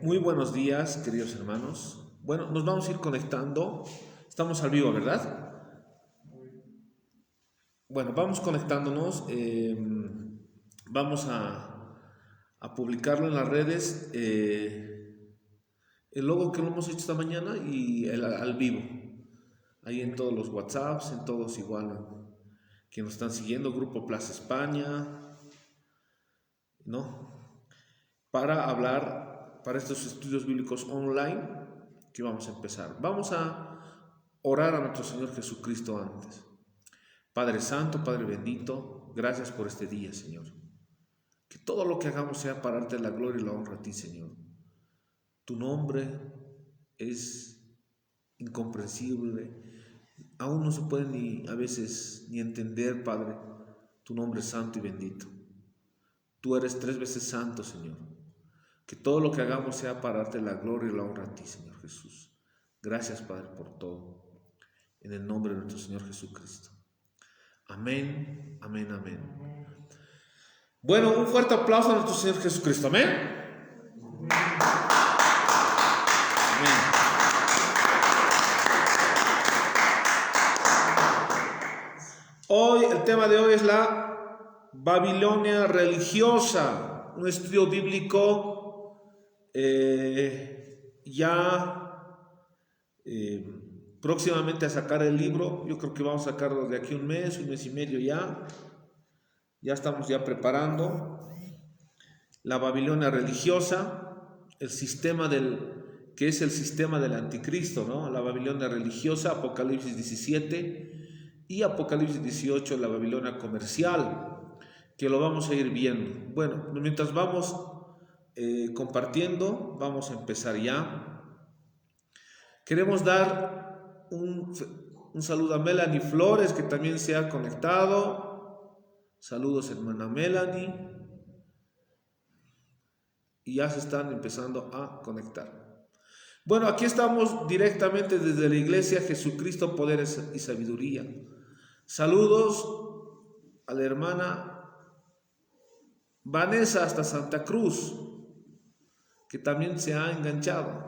Muy buenos días, queridos hermanos. Bueno, nos vamos a ir conectando. Estamos al vivo, ¿verdad? Bueno, vamos conectándonos. Vamos a publicarlo en las redes. El logo que lo hemos hecho esta mañana y al vivo. Ahí en todos los WhatsApps, en todos igual. Que nos están siguiendo, Grupo Plaza España, ¿no? Para hablar, para estos estudios bíblicos online que vamos a empezar. Vamos a orar a nuestro Señor Jesucristo antes. Padre Santo, Padre bendito, gracias por este día, Señor. Que todo lo que hagamos sea para darte la gloria y la honra a ti, Señor. Tu nombre es incomprensible. Aún no se puede ni a veces ni entender, Padre. Tu nombre es santo y bendito. Tú eres 3 veces santo, Señor. Que todo lo que hagamos sea para darte la gloria y la honra a ti, Señor Jesús. Gracias, Padre, por todo. En el nombre de nuestro Señor Jesucristo. Amén, amén, amén. Bueno, un fuerte aplauso a nuestro Señor Jesucristo. Amén. Amén. Hoy, el tema de hoy es la Babilonia religiosa, un estudio bíblico próximamente a sacar el libro. Yo creo que vamos a sacarlo de aquí un mes y medio ya estamos preparando la Babilonia religiosa, el sistema que es el sistema del anticristo, ¿no? La Babilonia religiosa, Apocalipsis 17 y Apocalipsis 18, la Babilonia comercial, que lo vamos a ir viendo. Bueno, mientras vamos compartiendo, vamos a empezar ya. Queremos dar un saludo a Melanie Flores, que también se ha conectado. Saludos, hermana Melanie. Y ya se están empezando a conectar. Bueno, aquí estamos directamente desde la iglesia Jesucristo, Poder y Sabiduría. Saludos a la hermana Vanessa hasta Santa Cruz, que también se ha enganchado.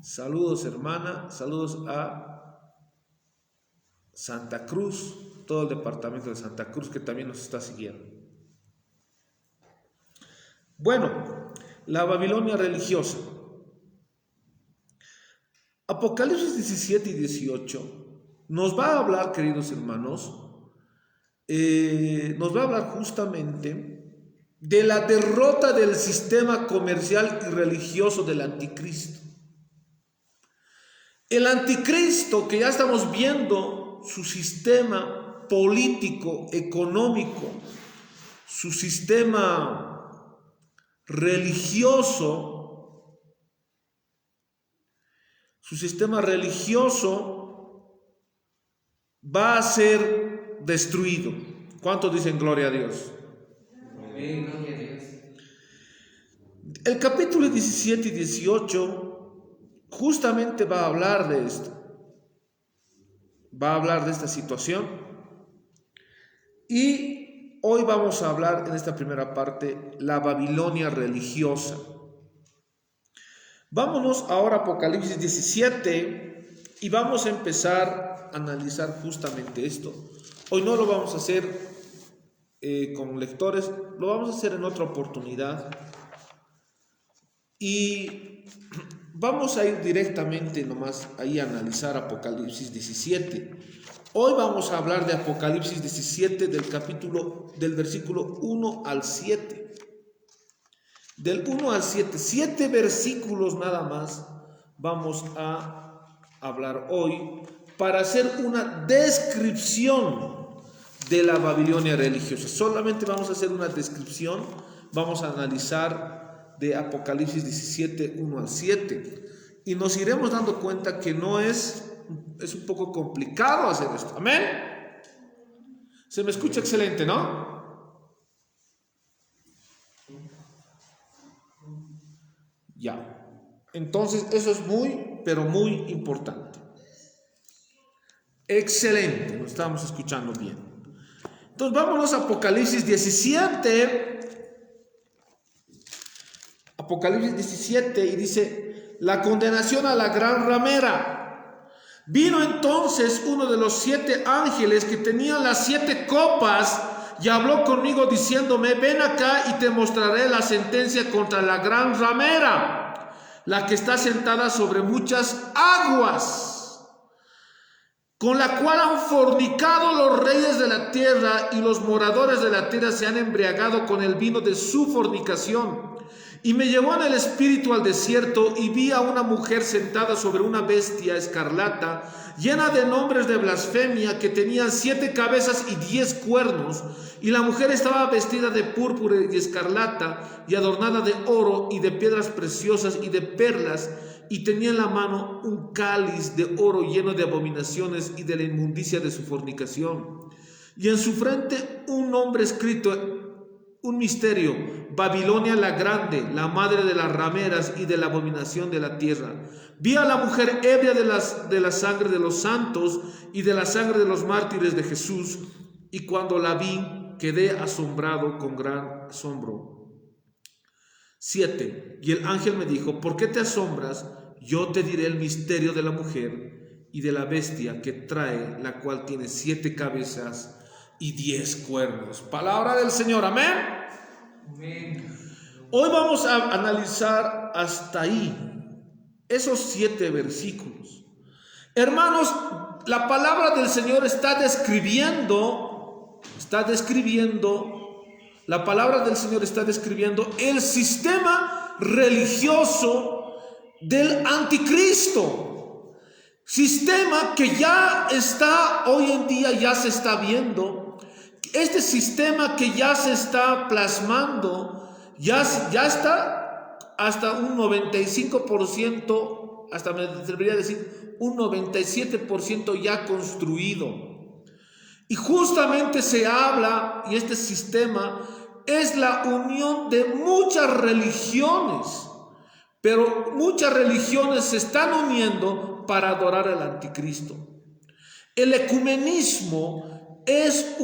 Saludos, hermana, saludos a Santa Cruz, todo el departamento de Santa Cruz que también nos está siguiendo. Bueno, la Babilonia religiosa. Apocalipsis 17 y 18 nos va a hablar, queridos hermanos, nos va a hablar justamente de la derrota del sistema comercial y religioso del anticristo. El anticristo, que ya estamos viendo su sistema político, económico, su sistema religioso, va a ser destruido. ¿Cuántos dicen gloria a Dios? Amén, gloria a Dios. El capítulo 17 y 18 justamente va a hablar de esto. Va a hablar de esta situación. Y hoy vamos a hablar en esta primera parte la Babilonia religiosa. Vámonos ahora a Apocalipsis 17 y vamos a empezar a analizar justamente esto. Hoy no lo vamos a hacer con lectores, lo vamos a hacer en otra oportunidad. Y vamos a ir directamente nomás ahí a analizar Apocalipsis 17. Hoy vamos a hablar de Apocalipsis 17 del versículo 1 al 7. Del 1 al 7, 7 versículos nada más vamos a hablar hoy para hacer una descripción de la Babilonia religiosa. Solamente vamos a hacer una descripción, vamos a analizar de Apocalipsis 17, 1 al 7. Y nos iremos dando cuenta que no es un poco complicado hacer esto. ¿Amén? Se me escucha excelente, ¿no? Ya. Entonces, eso es muy, pero muy importante. Excelente, lo estamos escuchando bien. Entonces, vámonos a Apocalipsis 17. Apocalipsis 17, y dice: la condenación a la gran ramera. Vino entonces uno de los 7 ángeles que tenían las 7 copas y habló conmigo diciéndome: ven acá y te mostraré la sentencia contra la gran ramera, la que está sentada sobre muchas aguas, con la cual han fornicado los reyes de la tierra, y los moradores de la tierra se han embriagado con el vino de su fornicación. Y me llevó en el espíritu al desierto, y vi a una mujer sentada sobre una bestia escarlata, llena de nombres de blasfemia, que tenían 7 cabezas y 10 cuernos. Y la mujer estaba vestida de púrpura y escarlata, y adornada de oro y de piedras preciosas y de perlas, y tenía en la mano un cáliz de oro lleno de abominaciones y de la inmundicia de su fornicación. Y en su frente un nombre escrito, un misterio: Babilonia la grande, la madre de las rameras y de la abominación de la tierra. Vi a la mujer ebria de la sangre de los santos y de la sangre de los mártires de Jesús, y cuando la vi quedé asombrado con gran asombro. 7. Y el ángel me dijo: ¿por qué te asombras? Yo te diré el misterio de la mujer y de la bestia que trae, la cual tiene 7 cabezas y 10 cuernos. Palabra del Señor, amén. Amén. Hoy vamos a analizar hasta ahí, esos 7 versículos. Hermanos, la palabra del Señor está describiendo, la palabra del Señor está describiendo el sistema religioso del anticristo. Sistema que ya está, hoy en día ya se está viendo. Este sistema que ya se está plasmando, ya está hasta un 95%, hasta me atrevería a decir un 97% ya construido. Y justamente se habla, y este sistema es la unión de muchas religiones, pero muchas religiones se están uniendo para adorar al anticristo. El ecumenismo es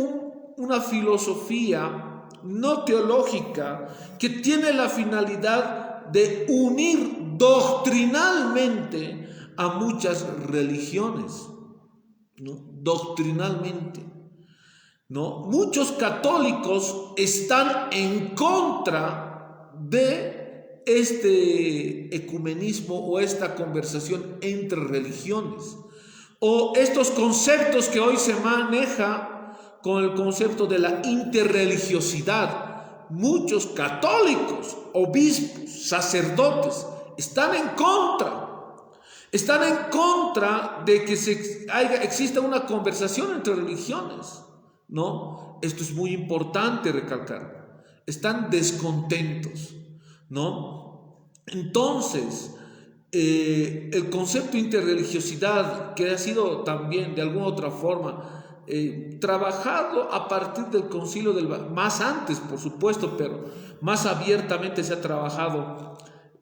una filosofía no teológica que tiene la finalidad de unir doctrinalmente a muchas religiones, ¿no? Doctrinalmente, ¿no? Muchos católicos están en contra de este ecumenismo o esta conversación entre religiones, o estos conceptos que hoy se maneja con el concepto de la interreligiosidad. Muchos católicos, obispos, sacerdotes están en contra de que exista una conversación entre religiones, ¿no? Esto es muy importante recalcar. Están descontentos, ¿no? Entonces, el concepto de interreligiosidad, que ha sido también de alguna otra forma trabajado a partir del Concilio más antes, por supuesto, pero más abiertamente se ha trabajado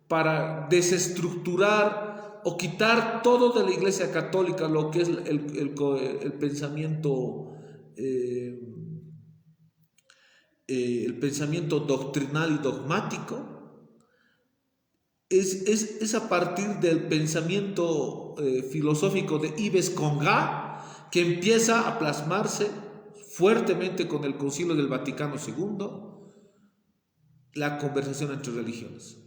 para desestructurar o quitar todo de la Iglesia Católica lo que es el pensamiento doctrinal y dogmático. Es a partir del pensamiento filosófico de Yves Congar que empieza a plasmarse fuertemente con el Concilio del Vaticano II la conversación entre religiones.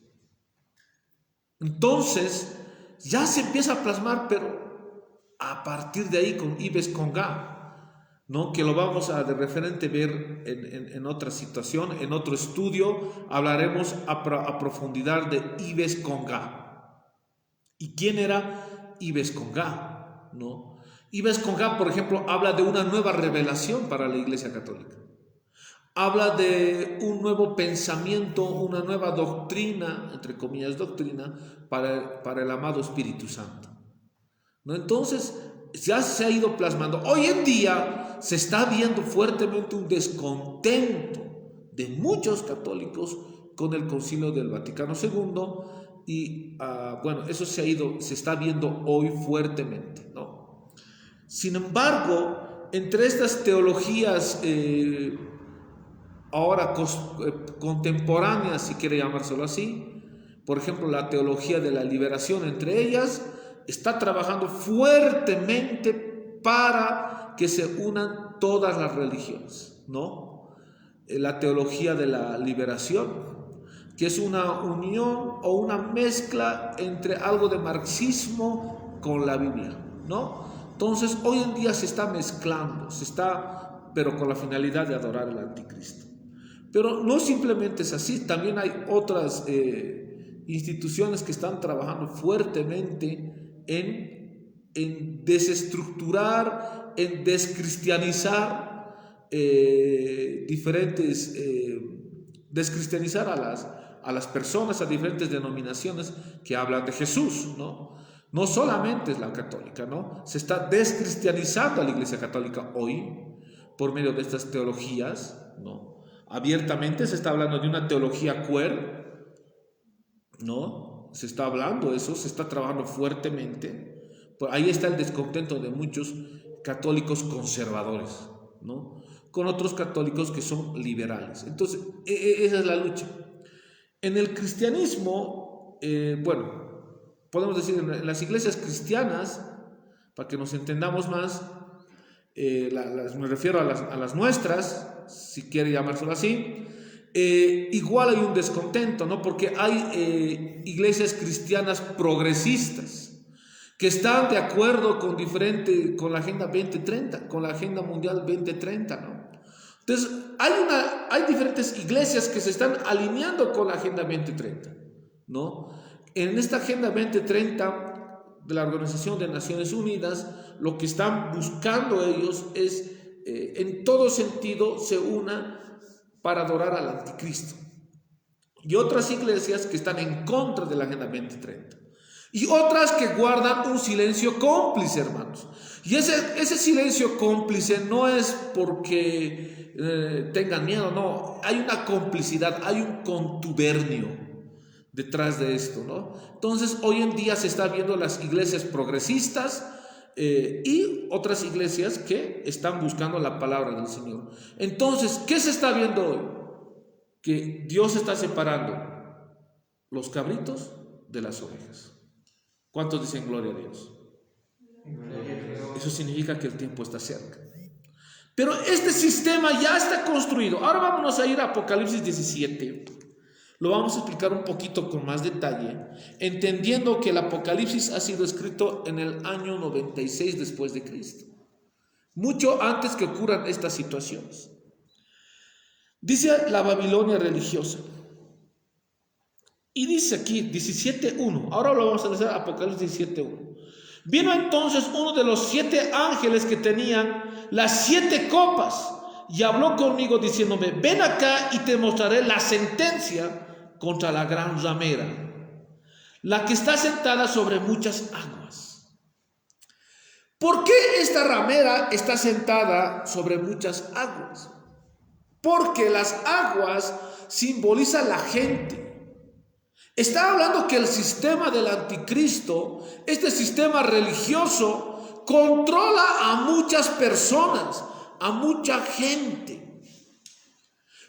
Entonces ya se empieza a plasmar, pero a partir de ahí con Yves Congar, ¿no? Que lo vamos a de referente ver en otra situación, en otro estudio hablaremos a profundidad de Yves Congar. ¿Y quién era Yves Congar? ¿No? Yves Congar, por ejemplo, habla de una nueva revelación para la Iglesia Católica. Habla de un nuevo pensamiento, una nueva doctrina, entre comillas doctrina, para el amado Espíritu Santo, ¿no? Entonces, ya se ha ido plasmando. Hoy en día se está viendo fuertemente un descontento de muchos católicos con el Concilio del Vaticano II y bueno, eso se está viendo hoy fuertemente, ¿no? Sin embargo, entre estas teologías ahora contemporáneas, si quiere llamárselo así, Por ejemplo, la teología de la liberación, entre ellas, está trabajando fuertemente para que se unan todas las religiones, ¿no? La teología de la liberación, que es una unión o una mezcla entre algo de marxismo con la Biblia, ¿no? Entonces, hoy en día se está mezclando, pero con la finalidad de adorar al anticristo. Pero no simplemente es así, también hay otras instituciones que están trabajando fuertemente en desestructurar, en descristianizar descristianizar a las personas, a diferentes denominaciones que hablan de Jesús, ¿no? No solamente es la católica, ¿no? Se está descristianizando a la Iglesia Católica hoy por medio de estas teologías, ¿no? Abiertamente se está hablando de una teología queer, ¿no? Se está hablando eso, se está trabajando fuertemente. Por ahí está el descontento de muchos católicos conservadores, ¿no? Con otros católicos que son liberales. Entonces, esa es la lucha. En el cristianismo, podemos decir en las iglesias cristianas, para que nos entendamos más, me refiero a las nuestras, si quiere llamárselo así, igual hay un descontento, ¿no? Porque hay iglesias cristianas progresistas que están de acuerdo con la Agenda 2030, con la Agenda Mundial 2030, ¿no? Entonces, hay diferentes iglesias que se están alineando con la Agenda 2030, ¿no? En esta Agenda 2030 de la Organización de Naciones Unidas, lo que están buscando ellos es, en todo sentido, se una para adorar al anticristo. Y otras iglesias que están en contra de la Agenda 2030. Y otras que guardan un silencio cómplice, hermanos. Y ese silencio cómplice no es porque tengan miedo, no. Hay una complicidad, hay un contubernio detrás de esto, ¿no? Entonces, hoy en día se está viendo las iglesias progresistas y otras iglesias que están buscando la palabra del Señor. Entonces, ¿qué se está viendo hoy? Que Dios está separando los cabritos de las ovejas. ¿Cuántos dicen gloria a Dios? Eso significa que el tiempo está cerca. Pero este sistema ya está construido. Ahora vámonos a ir a Apocalipsis 17. Lo vamos a explicar un poquito con más detalle, entendiendo que el Apocalipsis ha sido escrito en el año 96 después de Cristo, mucho antes que ocurran estas situaciones. Dice la Babilonia religiosa, y dice aquí 17.1, ahora lo vamos a leer, Apocalipsis 17.1. Vino entonces uno de los 7 ángeles que tenían las 7 copas y habló conmigo diciéndome: ven acá y te mostraré la sentencia contra la gran ramera, la que está sentada sobre muchas aguas. ¿Por qué esta ramera está sentada sobre muchas aguas? Porque las aguas simbolizan la gente. Está hablando que el sistema del anticristo, este sistema religioso, controla a muchas personas, a mucha gente.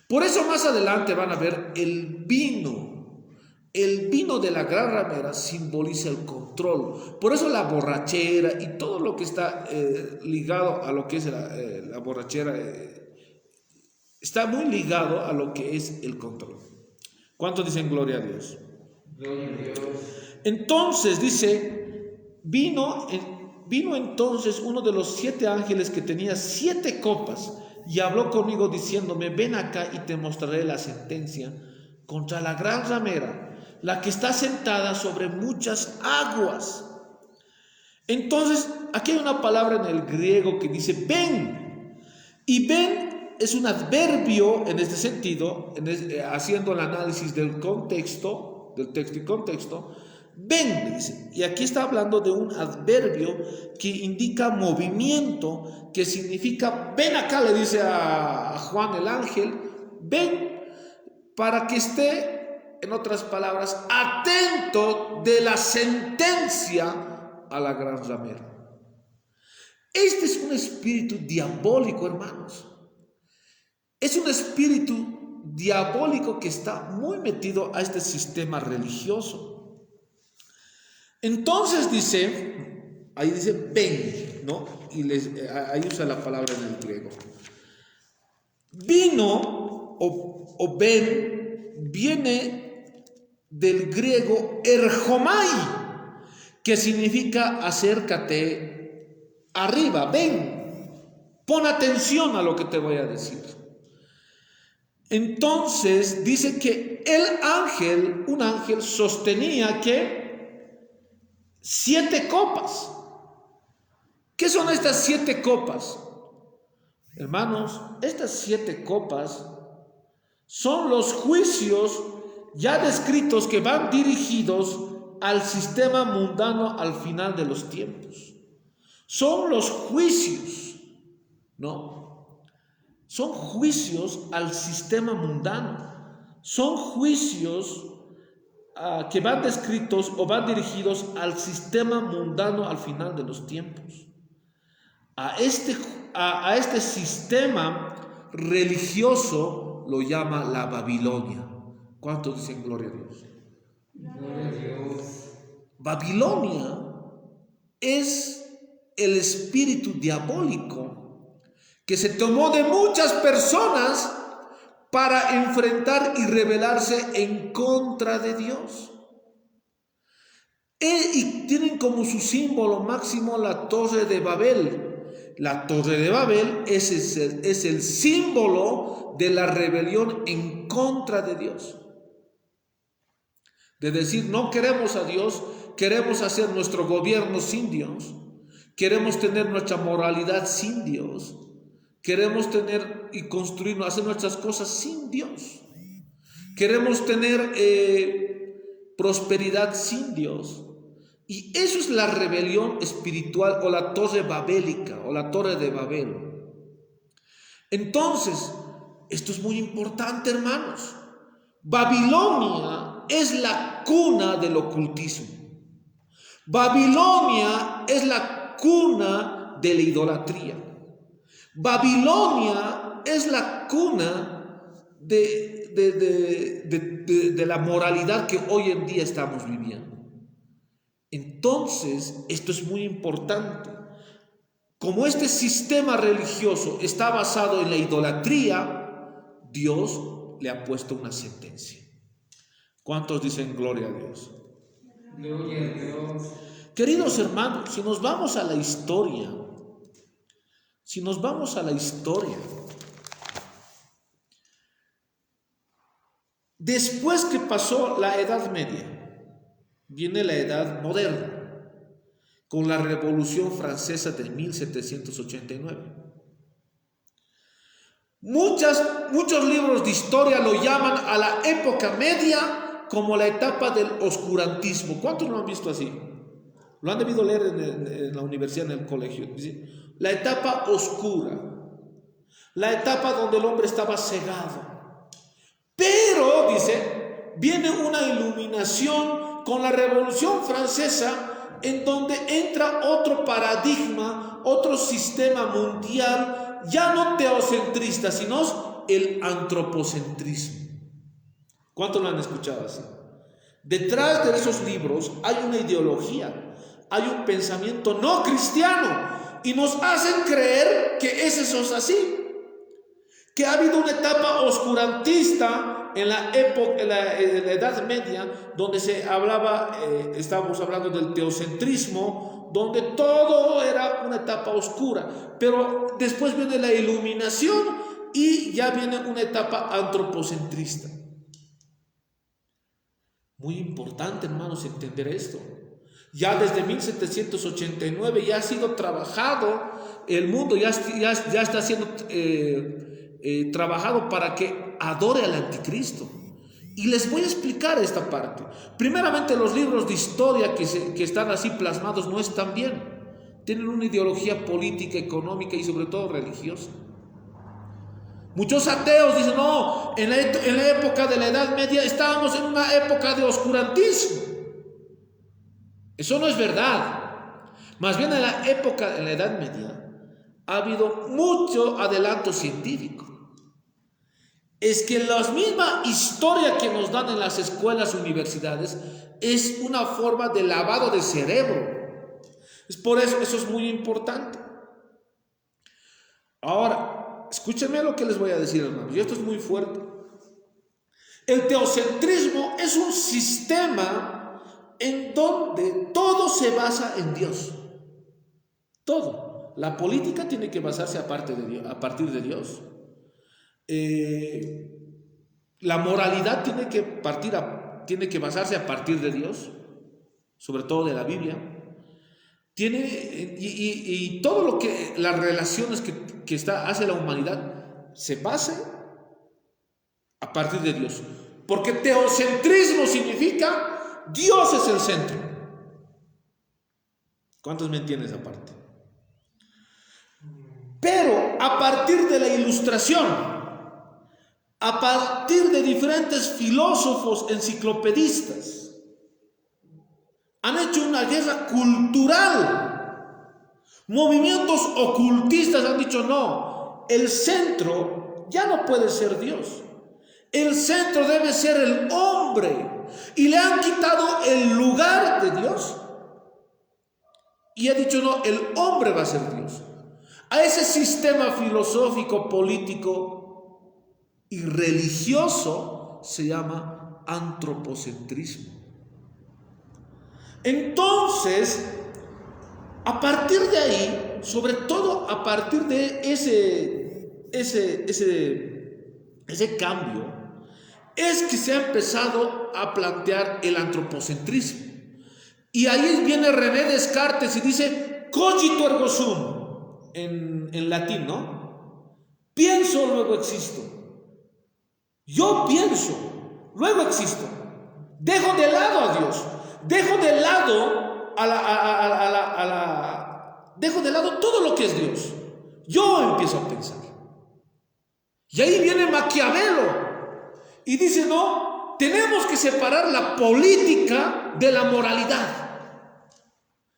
Por eso más adelante van a ver el vino. El vino de la gran ramera simboliza el control. Por eso la borrachera y todo lo que está ligado a lo que es la borrachera está muy ligado a lo que es el control. ¿Cuántos dicen gloria a Dios? Gloria a Dios. Entonces dice, vino entonces uno de los 7 ángeles que tenía 7 copas y habló conmigo diciéndome: ven acá y te mostraré la sentencia contra la gran ramera, la que está sentada sobre muchas aguas. Entonces, aquí hay una palabra en el griego que dice ven, y ven es un adverbio en este sentido, haciendo el análisis del contexto, del texto y contexto. Ven, dice, y aquí está hablando de un adverbio que indica movimiento, que significa ven acá, le dice a Juan el ángel, ven, para que esté, en otras palabras, atento de la sentencia a la gran ramera. Este es un espíritu diabólico, hermanos. Es un espíritu diabólico que está muy metido a este sistema religioso. Entonces ahí dice ven, ¿no? Y ahí usa la palabra en el griego. Vino o ven viene del griego erjomai, que significa acércate arriba, ven, pon atención a lo que te voy a decir. Entonces dice que un ángel sostenía que 7 copas. ¿Qué son estas 7 copas? Hermanos, estas 7 copas son los juicios ya descritos que van dirigidos al sistema mundano al final de los tiempos. Son los juicios, ¿no? Son juicios al sistema mundano. Son juicios que van descritos o van dirigidos al sistema mundano al final de los tiempos. A este sistema religioso lo llama la Babilonia. ¿Cuántos dicen gloria a Dios? Gloria a Dios. Babilonia es el espíritu diabólico que se tomó de muchas personas para enfrentar y rebelarse en contra de Dios. Y tienen como su símbolo máximo la Torre de Babel. La Torre de Babel es el símbolo de la rebelión en contra de Dios. De decir, no queremos a Dios, queremos hacer nuestro gobierno sin Dios, queremos tener nuestra moralidad sin Dios, queremos tener y construir, hacer nuestras cosas sin Dios, queremos tener prosperidad sin Dios. Y eso es la rebelión espiritual o la torre babélica o la torre de Babel. Entonces, esto es muy importante, hermanos. Babilonia es la cuna del ocultismo. Babilonia es la cuna de la idolatría. Babilonia es la cuna de la moralidad que hoy en día estamos viviendo. Entonces, esto es muy importante. Como este sistema religioso está basado en la idolatría, Dios le ha puesto una sentencia. ¿Cuántos dicen gloria a Dios? Gloria a Dios. Queridos hermanos, si nos vamos a la historia, después que pasó la Edad Media, viene la Edad Moderna, con la Revolución Francesa de 1789. Muchos libros de historia lo llaman a la época media como la etapa del oscurantismo. ¿Cuántos lo han visto así? Lo han debido leer en la universidad, en el colegio. Dice, la etapa oscura, la etapa donde el hombre estaba cegado. Pero, dice, viene una iluminación con la Revolución Francesa, en donde entra otro paradigma, otro sistema mundial, ya no teocentrista, sino el antropocentrismo. ¿Cuántos lo han escuchado así? Detrás de esos libros hay una ideología, hay un pensamiento no cristiano, y nos hacen creer que eso es así, que ha habido una etapa oscurantista en la Edad Media, donde se hablaba, estábamos hablando del teocentrismo, donde todo era una etapa oscura, pero después viene la iluminación y ya viene una etapa antropocentrista. Muy importante, hermanos, entender esto. Ya desde 1789 ya ha sido trabajado, el mundo ya está siendo trabajado para que adore al anticristo. Y les voy a explicar esta parte. Primeramente, los libros de historia que están así plasmados no están bien. Tienen una ideología política, económica y sobre todo religiosa. Muchos ateos dicen, no, en la época de la Edad Media estábamos en una época de oscurantismo. Eso no es verdad. Más bien en la época de la Edad Media ha habido mucho adelanto científico. es que la misma historia que nos dan en las escuelas, universidades, es una forma de lavado de cerebro. Es por eso, eso es muy importante. Ahora, escúchenme lo que les voy a decir, hermanos, y esto es muy fuerte. El teocentrismo es un sistema en donde todo se basa en Dios. Todo. La política tiene que basarse a partir de Dios. La moralidad tiene que basarse a partir de Dios, sobre todo de la Biblia. Y todo lo que las relaciones que hace la humanidad se base a partir de Dios. Porque teocentrismo significa Dios es el centro. ¿Cuántos me entienden esa parte? Pero a partir de la ilustración, a partir de diferentes filósofos enciclopedistas, han hecho una guerra cultural. Movimientos ocultistas han dicho no, el centro ya no puede ser Dios. El centro debe ser el hombre. Y le han quitado el lugar de Dios. Y ha dicho no, el hombre va a ser Dios. A ese sistema filosófico, político y religioso se llama antropocentrismo. Entonces, a partir de ahí, sobre todo a partir de ese cambio, es que se ha empezado a plantear el antropocentrismo. Y ahí viene René Descartes y dice cogito ergo sum en latín, ¿no? Pienso, luego existo. Yo pienso, luego existo. Dejo de lado a Dios. Dejo de lado dejo de lado todo lo que es Dios. Yo empiezo a pensar. Y ahí viene Maquiavelo y dice, no, tenemos que separar la política de la moralidad.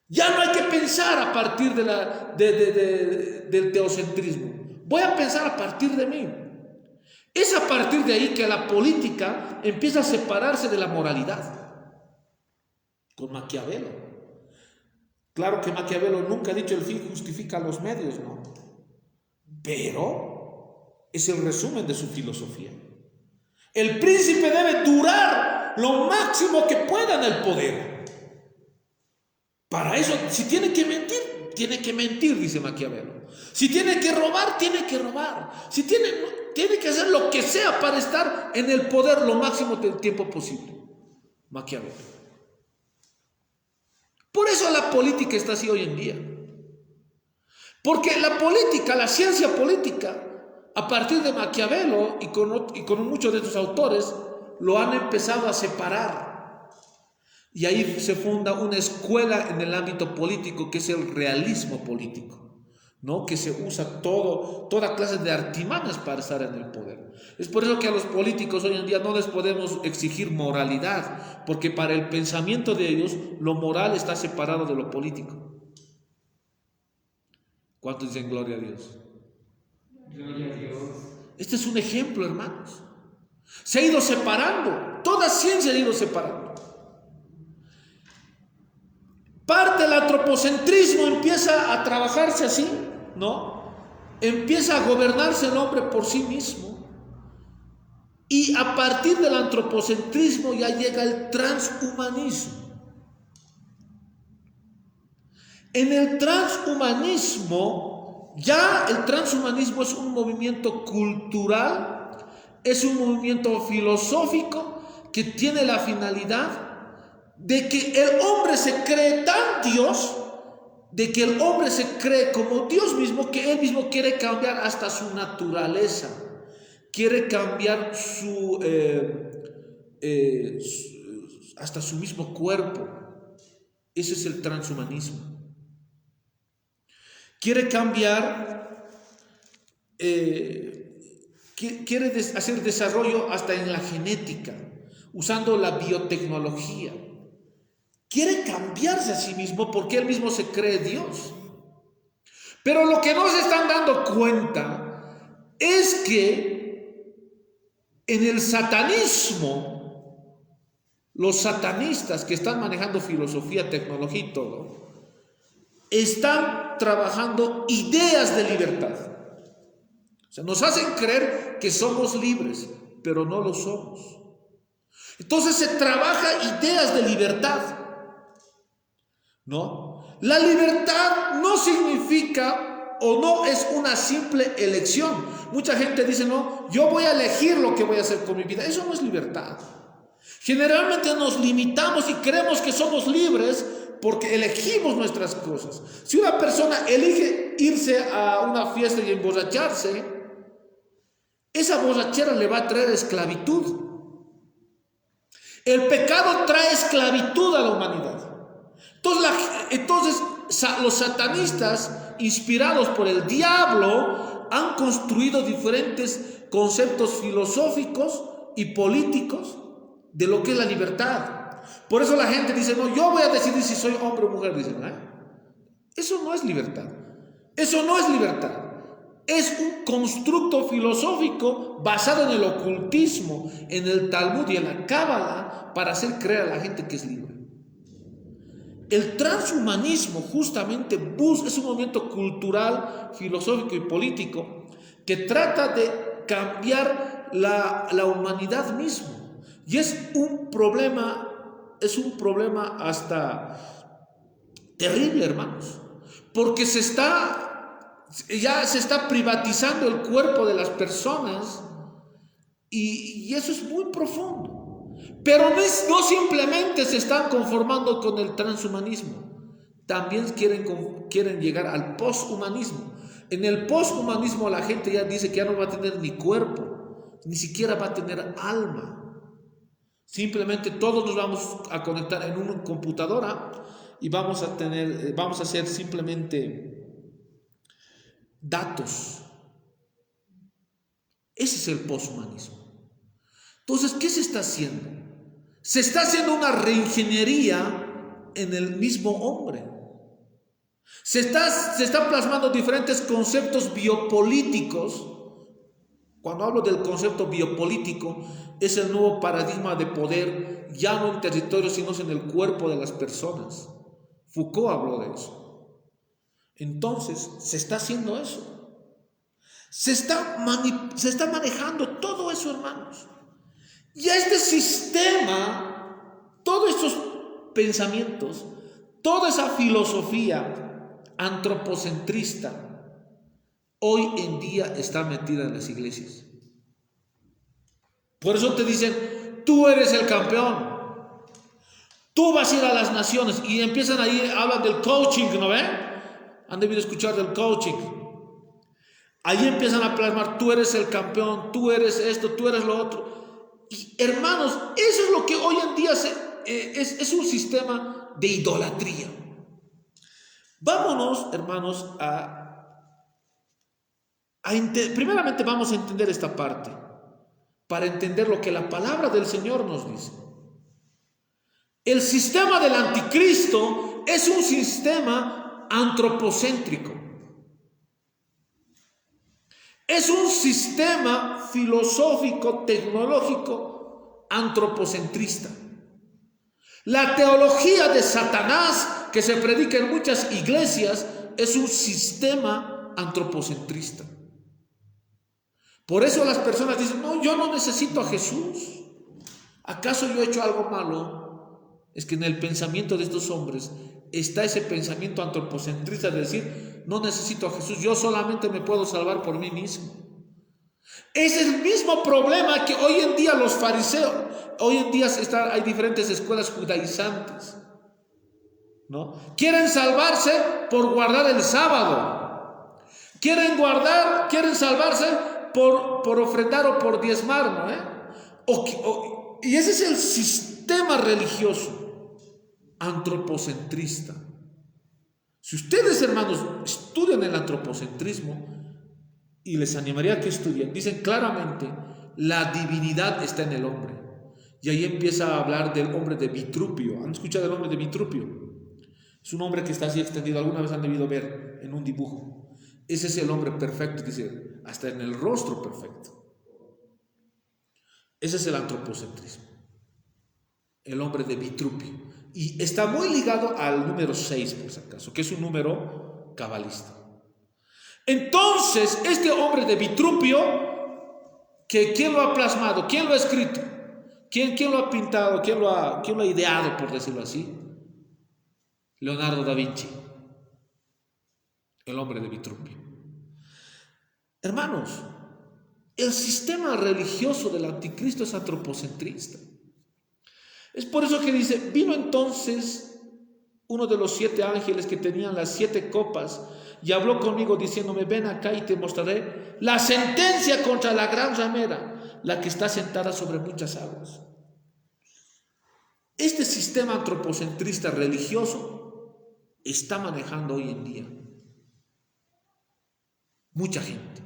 Ya no hay que pensar a partir del teocentrismo. Voy a pensar a partir de mí. Es a partir de ahí que la política empieza a separarse de la moralidad. Con Maquiavelo. Claro que Maquiavelo nunca ha dicho el fin justifica los medios, ¿no? Pero es el resumen de su filosofía. El príncipe debe durar lo máximo que pueda en el poder. Para eso, si tiene que mentir, dice Maquiavelo. Si tiene que robar, tiene que robar. Si tiene que hacer lo que sea para estar en el poder lo máximo del tiempo posible. Maquiavelo. Por eso la política está así hoy en día. Porque la política, la ciencia política, a partir de Maquiavelo y con muchos de estos autores, lo han empezado a separar. Y ahí se funda una escuela en el ámbito político que es el realismo político, ¿no? Que se usa toda clase de artimañas para estar en el poder. Es por eso que a los políticos hoy en día no les podemos exigir moralidad, porque para el pensamiento de ellos lo moral está separado de lo político. ¿Cuántos dicen gloria a Dios? Gloria a Dios. Este es un ejemplo, hermanos. Se ha ido separando, toda ciencia ha ido separando. Parte del antropocentrismo empieza a trabajarse así, ¿no? Empieza a gobernarse el hombre por sí mismo. Y a partir del antropocentrismo ya llega el transhumanismo. En el transhumanismo, ya el transhumanismo es un movimiento cultural, es un movimiento filosófico que tiene la finalidad de que el hombre se cree tan Dios, de que el hombre se cree como Dios mismo, que él mismo quiere cambiar hasta su naturaleza, quiere cambiar hasta su mismo cuerpo. Ese es el transhumanismo. Quiere cambiar, quiere hacer desarrollo hasta en la genética, usando la biotecnología. Quiere cambiarse a sí mismo porque él mismo se cree Dios. Pero lo que no se están dando cuenta es que En el satanismo, los satanistas que están manejando filosofía, tecnología y todo, están trabajando ideas de libertad. O sea, nos hacen creer que somos libres, pero no lo somos. Entonces se trabaja ideas de libertad, ¿no? La libertad no significa o no es una simple elección. Mucha gente dice, no, yo voy a elegir lo que voy a hacer con mi vida. Eso no es libertad. Generalmente nos limitamos y creemos que somos libres porque elegimos nuestras cosas. Si una persona elige irse a una fiesta y emborracharse, esa borrachera le va a traer esclavitud. El pecado trae esclavitud a la humanidad. Entonces los satanistas, inspirados por el diablo, han construido diferentes conceptos filosóficos y políticos de lo que es la libertad. Por eso la gente dice, no, yo voy a decidir si soy hombre o mujer. Dicen, eso no es libertad. Eso no es libertad. Es un constructo filosófico basado en el ocultismo, en el Talmud y en la Cábala para hacer creer a la gente que es libre. El transhumanismo justamente es un movimiento cultural, filosófico y político que trata de cambiar la humanidad misma. Y es un problema hasta terrible, hermanos, porque ya se está privatizando el cuerpo de las personas y eso es muy profundo. Pero no simplemente se están conformando con el transhumanismo, también quieren llegar al poshumanismo. En el poshumanismo la gente ya dice que ya no va a tener ni cuerpo, ni siquiera va a tener alma. Simplemente todos nos vamos a conectar en una computadora y vamos a ser simplemente datos. Ese es el poshumanismo. Entonces, ¿qué se está haciendo? Se está haciendo una reingeniería en el mismo hombre. Se está plasmando diferentes conceptos biopolíticos. Cuando hablo del concepto biopolítico, es el nuevo paradigma de poder, ya no en territorio, sino en el cuerpo de las personas. Foucault habló de eso. Entonces, se está haciendo eso. Se está manejando todo eso, hermanos. Y a este sistema, todos estos pensamientos, toda esa filosofía antropocentrista, hoy en día está metida en las iglesias. Por eso te dicen, tú eres el campeón, tú vas a ir a las naciones, y empiezan ahí, hablan del coaching, ¿no ven? Han debido escuchar del coaching. Ahí empiezan a plasmar, tú eres el campeón, tú eres esto, tú eres lo otro. Y hermanos, eso es lo que hoy en día es un sistema de idolatría. Vámonos, hermanos, primeramente vamos a entender esta parte, para entender lo que la palabra del Señor nos dice. El sistema del anticristo es un sistema antropocéntrico. Es un sistema filosófico, tecnológico, antropocentrista. La teología de Satanás que se predica en muchas iglesias es un sistema antropocentrista. Por eso las personas dicen, no, yo no necesito a Jesús. ¿Acaso yo he hecho algo malo? Es que en el pensamiento de estos hombres está ese pensamiento antropocentrista de decir, no necesito a Jesús, yo solamente me puedo salvar por mí mismo. Es el mismo problema que hoy en día los fariseos, hoy en día hay diferentes escuelas judaizantes, ¿no? Quieren salvarse por guardar el sábado, quieren salvarse por ofrendar o por diezmar, ¿no? Y ese es el sistema religioso antropocentrista. Si ustedes, hermanos, estudian el antropocentrismo, y les animaría a que estudien, dicen claramente, la divinidad está en el hombre. Y ahí empieza a hablar del hombre de Vitrupio. ¿Han escuchado del hombre de Vitrupio? Es un hombre que está así extendido, alguna vez han debido ver en un dibujo. Ese es el hombre perfecto, dice, hasta en el rostro perfecto. Ese es el antropocentrismo, el hombre de Vitruvio. Y está muy ligado al número 6, por si acaso, que es un número cabalista. Entonces, este hombre de Vitruvio, ¿quién lo ha plasmado? ¿Quién lo ha escrito? ¿Quién lo ha pintado? ¿Quién lo ha ideado, por decirlo así? Leonardo da Vinci, el hombre de Vitruvio. Hermanos, el sistema religioso del anticristo es antropocentrista. Es por eso que dice, vino entonces uno de los 7 ángeles que tenían las 7 copas y habló conmigo diciéndome, ven acá y te mostraré la sentencia contra la gran ramera, la que está sentada sobre muchas aguas. Este sistema antropocentrista religioso está manejando hoy en día mucha gente.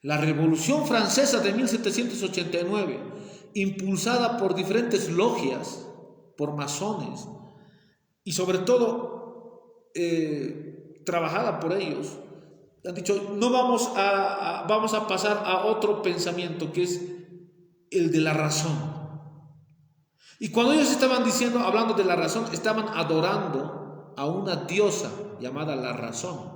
La Revolución Francesa de 1789, impulsada por diferentes logias, por masones, y sobre todo trabajada por ellos, han dicho, no vamos a pasar a otro pensamiento, que es el de la razón. Y cuando ellos estaban hablando de la razón, estaban adorando a una diosa llamada la razón.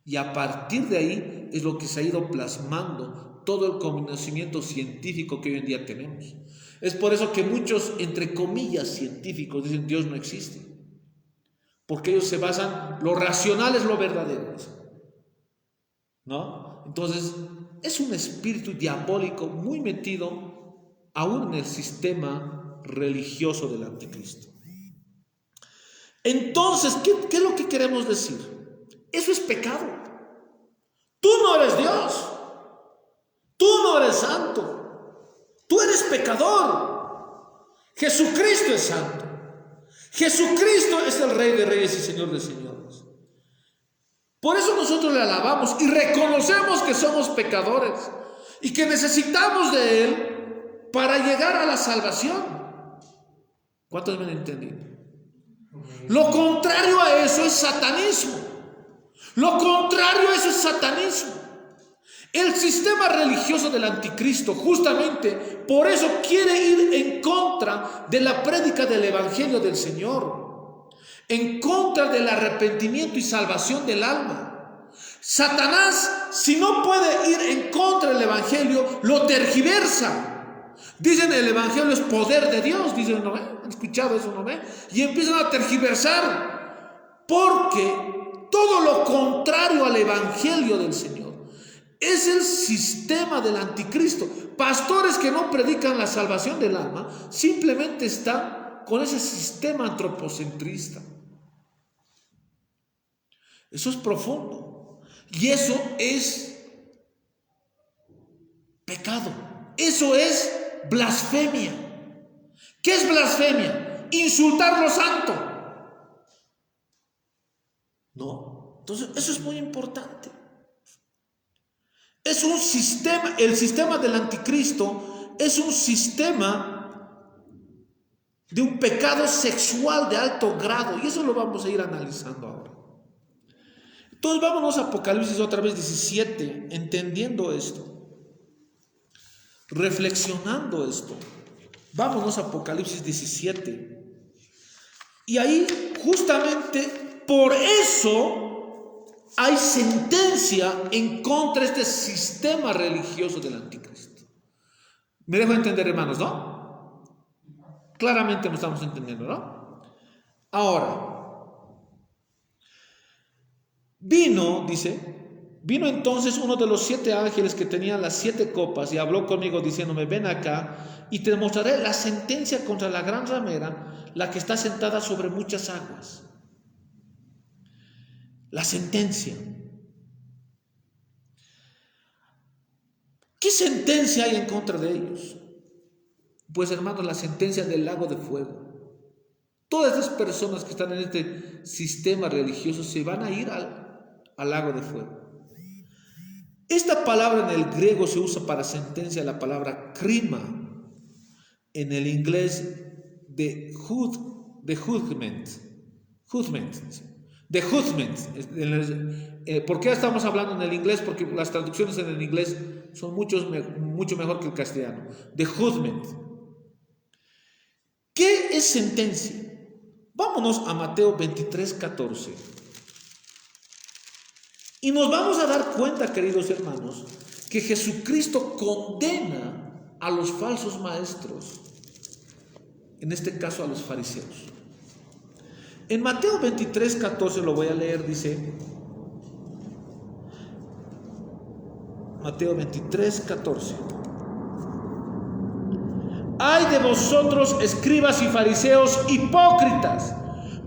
Y a partir de ahí es lo que se ha ido plasmando todo el conocimiento científico que hoy en día tenemos. Es por eso que muchos, entre comillas, científicos dicen Dios no existe. Porque ellos se basan, lo racional es lo verdadero, ¿no? Entonces, es un espíritu diabólico muy metido aún en el sistema religioso del anticristo. Entonces, ¿qué es lo que queremos decir? Eso es pecado. Tú no eres Dios. Tú no eres santo. Tú eres pecador. Jesucristo es santo. Jesucristo es el Rey de Reyes y Señor de Señores. Por eso nosotros le alabamos y reconocemos que somos pecadores y que necesitamos de Él para llegar a la salvación. ¿Cuántos me han entendido? Lo contrario a eso es satanismo. Lo contrario a eso es satanismo. El sistema religioso del anticristo justamente por eso quiere ir en contra de la prédica del evangelio del Señor, en contra del arrepentimiento y salvación del alma. Satanás, si no puede ir en contra del evangelio, lo tergiversa. Dicen el evangelio es poder de Dios, dicen, ¿no? ¿Han escuchado eso, no? Y empiezan a tergiversar, porque todo lo contrario al evangelio del Señor es el sistema del anticristo. Pastores que no predican la salvación del alma simplemente están con ese sistema antropocentrista. Eso es profundo y eso es pecado. Eso es blasfemia. ¿Qué es blasfemia? Insultar lo santo. No. Entonces eso es muy importante. Es un sistema, el sistema del anticristo es un sistema de un pecado sexual de alto grado, y eso lo vamos a ir analizando ahora. Entonces vámonos a Apocalipsis otra vez 17, entendiendo esto, reflexionando esto. Vámonos a Apocalipsis 17. Y ahí justamente por eso hay sentencia en contra de este sistema religioso del anticristo. ¿Me dejo entender, hermanos, no? Claramente nos estamos entendiendo, ¿no? Ahora, vino entonces uno de los 7 ángeles que tenían las 7 copas y habló conmigo diciéndome, ven acá y te mostraré la sentencia contra la gran ramera, la que está sentada sobre muchas aguas. La sentencia. ¿Qué sentencia hay en contra de ellos? Pues hermanos, la sentencia del lago de fuego. Todas esas personas que están en este sistema religioso se van a ir al lago de fuego. Esta palabra en el griego se usa para sentencia, la palabra crima, en el inglés de judgment. The judgment. ¿Por qué estamos hablando en el inglés? Porque las traducciones en el inglés son mucho mejor que el castellano. The judgment. ¿Qué es sentencia? Vámonos a Mateo 23:14. Y nos vamos a dar cuenta, queridos hermanos, que Jesucristo condena a los falsos maestros, en este caso a los fariseos. En Mateo 23:14 lo voy a leer, dice Mateo 23:14. Ay de vosotros, escribas y fariseos hipócritas,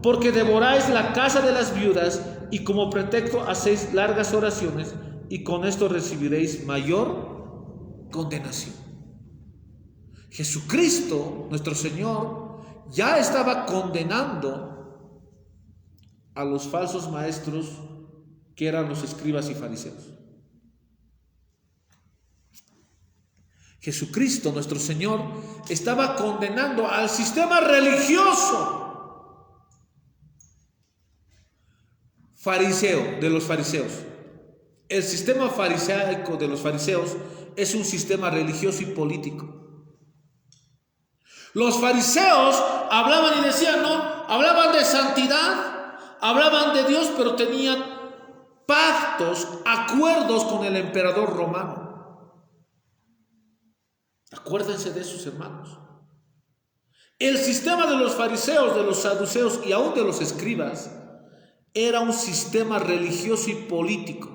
porque devoráis la casa de las viudas y como pretexto hacéis largas oraciones, y con esto recibiréis mayor condenación. Jesucristo, nuestro Señor, ya estaba condenando a los falsos maestros que eran los escribas y fariseos. Jesucristo, nuestro Señor, estaba condenando al sistema religioso fariseo, de los fariseos. El sistema farisaico de los fariseos es un sistema religioso y político. Los fariseos hablaban y decían, no, hablaban de santidad, hablaban de Dios, pero tenían pactos, acuerdos con el emperador romano. Acuérdense de esos, hermanos. El sistema de los fariseos, de los saduceos y aún de los escribas era un sistema religioso y político.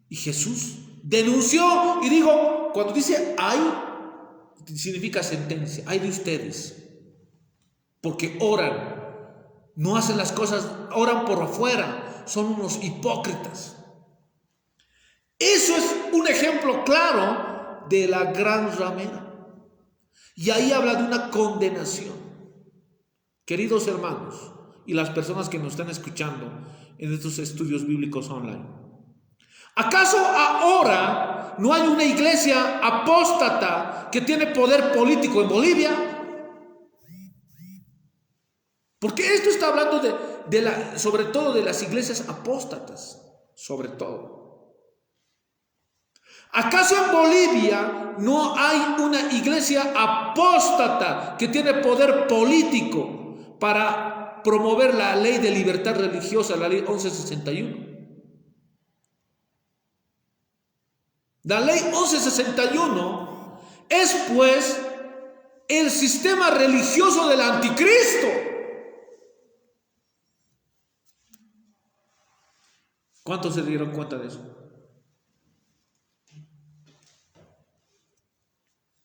Y Jesús denunció y dijo, cuando dice ay, significa sentencia, ay de ustedes, porque oran, no hacen las cosas, oran por afuera, son unos hipócritas. Eso es un ejemplo claro de la gran ramera. Y ahí habla de una condenación. Queridos hermanos y las personas que nos están escuchando en estos estudios bíblicos online, ¿acaso ahora no hay una iglesia apóstata que tiene poder político en Bolivia? Porque esto está hablando sobre todo de las iglesias apóstatas, sobre todo. ¿Acaso en Bolivia no hay una iglesia apóstata que tiene poder político para promover la ley de libertad religiosa, la ley 1161? La ley 1161 es pues el sistema religioso del anticristo. ¿Cuántos se dieron cuenta de eso?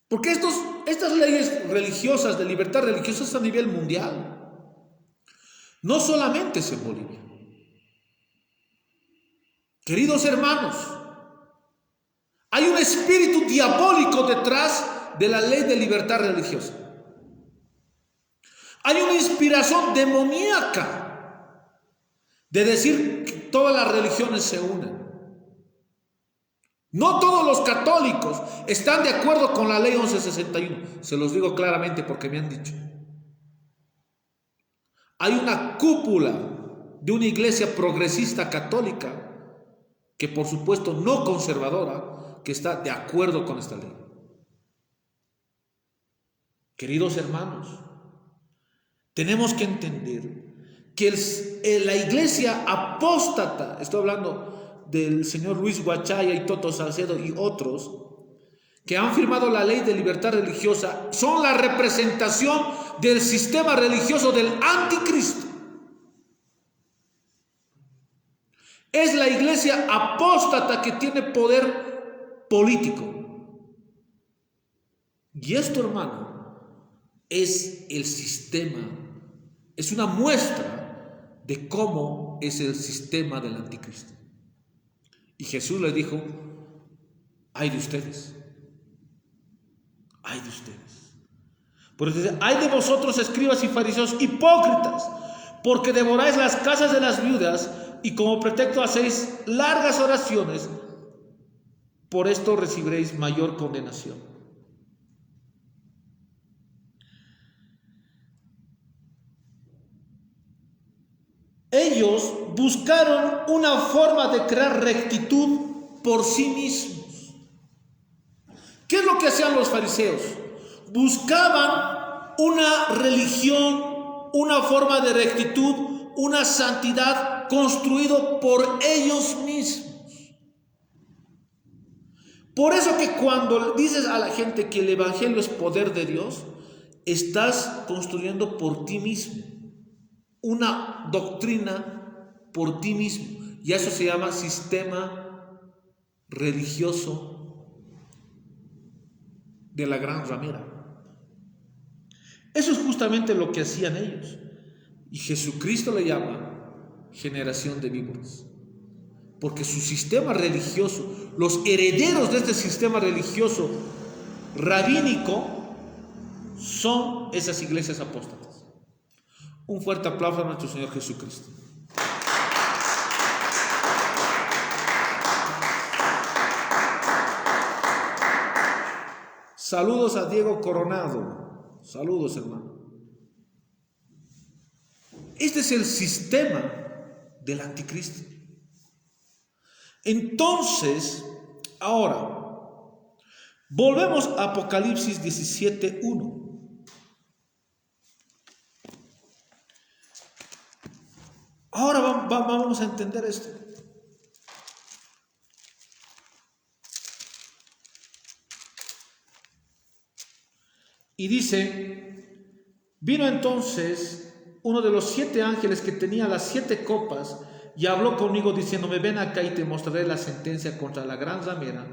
Porque estas leyes religiosas, de libertad religiosa, es a nivel mundial. No solamente es en Bolivia. Queridos hermanos, hay un espíritu diabólico detrás de la ley de libertad religiosa. Hay una inspiración demoníaca de decir que todas las religiones se unen. No todos los católicos están de acuerdo con la ley 1161. Se los digo claramente porque me han dicho. Hay una cúpula de una iglesia progresista católica, que por supuesto no conservadora, que está de acuerdo con esta ley. Queridos hermanos, tenemos que entender que la iglesia apóstata, estoy hablando del señor Luis Guachaya y Toto Salcedo y otros, que han firmado la ley de libertad religiosa, son la representación del sistema religioso del anticristo. Es la iglesia apóstata que tiene poder político. Y esto, hermano, es el sistema, es una muestra de cómo es el sistema del anticristo. Y Jesús les dijo, ay de ustedes, ay de ustedes. Por eso dice, ay de vosotros, escribas y fariseos hipócritas, porque devoráis las casas de las viudas y como pretexto hacéis largas oraciones, por esto recibiréis mayor condenación. ellos buscaron una forma de crear rectitud por sí mismos. ¿Qué es lo que hacían los fariseos? Buscaban una religión, una forma de rectitud, una santidad construido por ellos mismos. Por eso que cuando dices a la gente que el evangelio es poder de Dios, estás construyendo por ti mismo una doctrina por ti mismo, y eso se llama sistema religioso de la gran ramera. Eso es justamente lo que hacían ellos, y Jesucristo le llama generación de víboras, porque su sistema religioso, los herederos de este sistema religioso rabínico, son esas iglesias apóstatas. Un fuerte aplauso a nuestro Señor Jesucristo. Saludos a Diego Coronado. Saludos, hermano. Este es el sistema del anticristo. Entonces, ahora, volvemos a Apocalipsis 17:1. Ahora vamos a entender esto. Y dice: vino entonces uno de los 7 ángeles que tenía las 7 copas y habló conmigo diciéndome: ven acá y te mostraré la sentencia contra la gran ramera,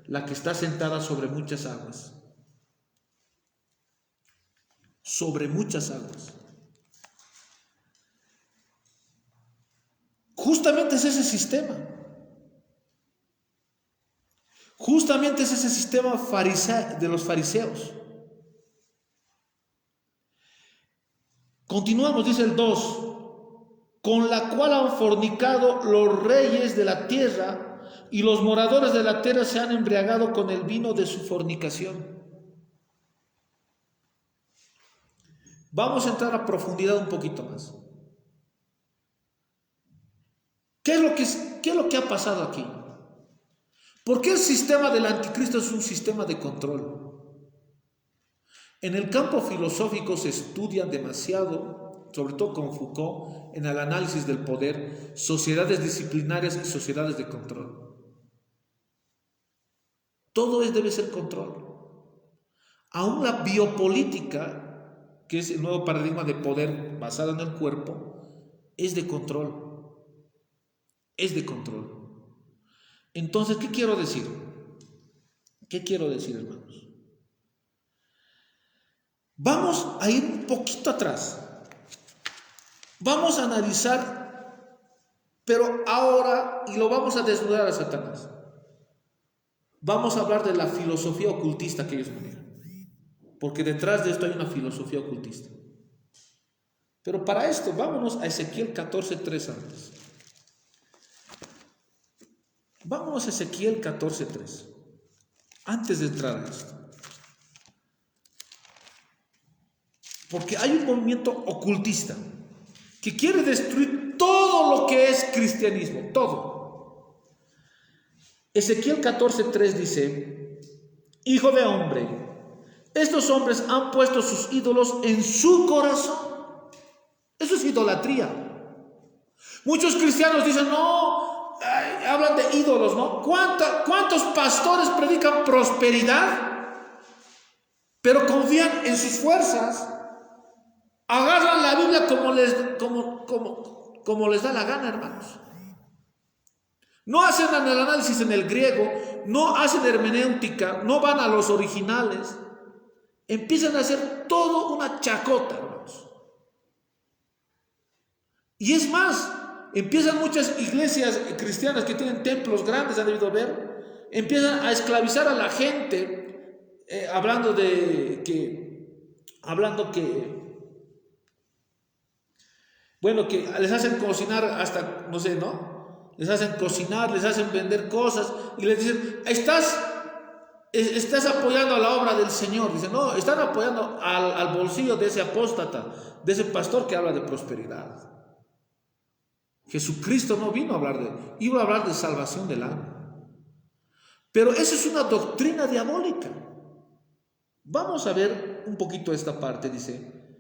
la que está sentada sobre muchas aguas. Sobre muchas aguas. Justamente es ese sistema. Justamente es ese sistema de los fariseos. Continuamos, dice el 2, con la cual han fornicado los reyes de la tierra, y los moradores de la tierra se han embriagado con el vino de su fornicación. Vamos a entrar a profundidad un poquito más. ¿Qué es lo que ha pasado aquí? ¿Por qué el sistema del anticristo es un sistema de control? En el campo filosófico se estudian demasiado, sobre todo con Foucault, en el análisis del poder, sociedades disciplinarias y sociedades de control. Todo debe ser control. Aún la biopolítica, que es el nuevo paradigma de poder basado en el cuerpo, es de control. Es de control. Entonces, ¿qué quiero decir? ¿Qué quiero decir, hermanos? Vamos a ir un poquito atrás. Vamos a analizar, pero ahora, y lo vamos a desnudar a Satanás. Vamos a hablar de la filosofía ocultista que ellos manejan, porque detrás de esto hay una filosofía ocultista. Pero para esto, vámonos a Ezequiel 14:3 antes. Vámonos a Ezequiel 14:3, antes de entrar a esto. Porque hay un movimiento ocultista que quiere destruir todo lo que es cristianismo, todo. Ezequiel 14:3 dice: hijo de hombre, estos hombres han puesto sus ídolos en su corazón. Eso es idolatría. Muchos cristianos dicen: no, hablan de ídolos, ¿no? ¿Cuántos pastores predican prosperidad, pero confían en sus fuerzas? Agarran la Biblia como les da la gana, hermanos. No hacen el análisis en el griego, no hacen hermenéutica, no van a los originales. Empiezan a hacer todo una chacota, hermanos. Y es más, empiezan muchas iglesias cristianas que tienen templos grandes, han debido ver, empiezan a esclavizar a la gente, hablando que les hacen cocinar hasta, no sé, ¿no? Les hacen cocinar, les hacen vender cosas y les dicen: estás apoyando a la obra del Señor. Dicen: no, están apoyando al bolsillo de ese apóstata, de ese pastor que habla de prosperidad. Jesucristo no vino a hablar iba a hablar de salvación del alma. Pero esa es una doctrina diabólica. Vamos a ver un poquito esta parte, dice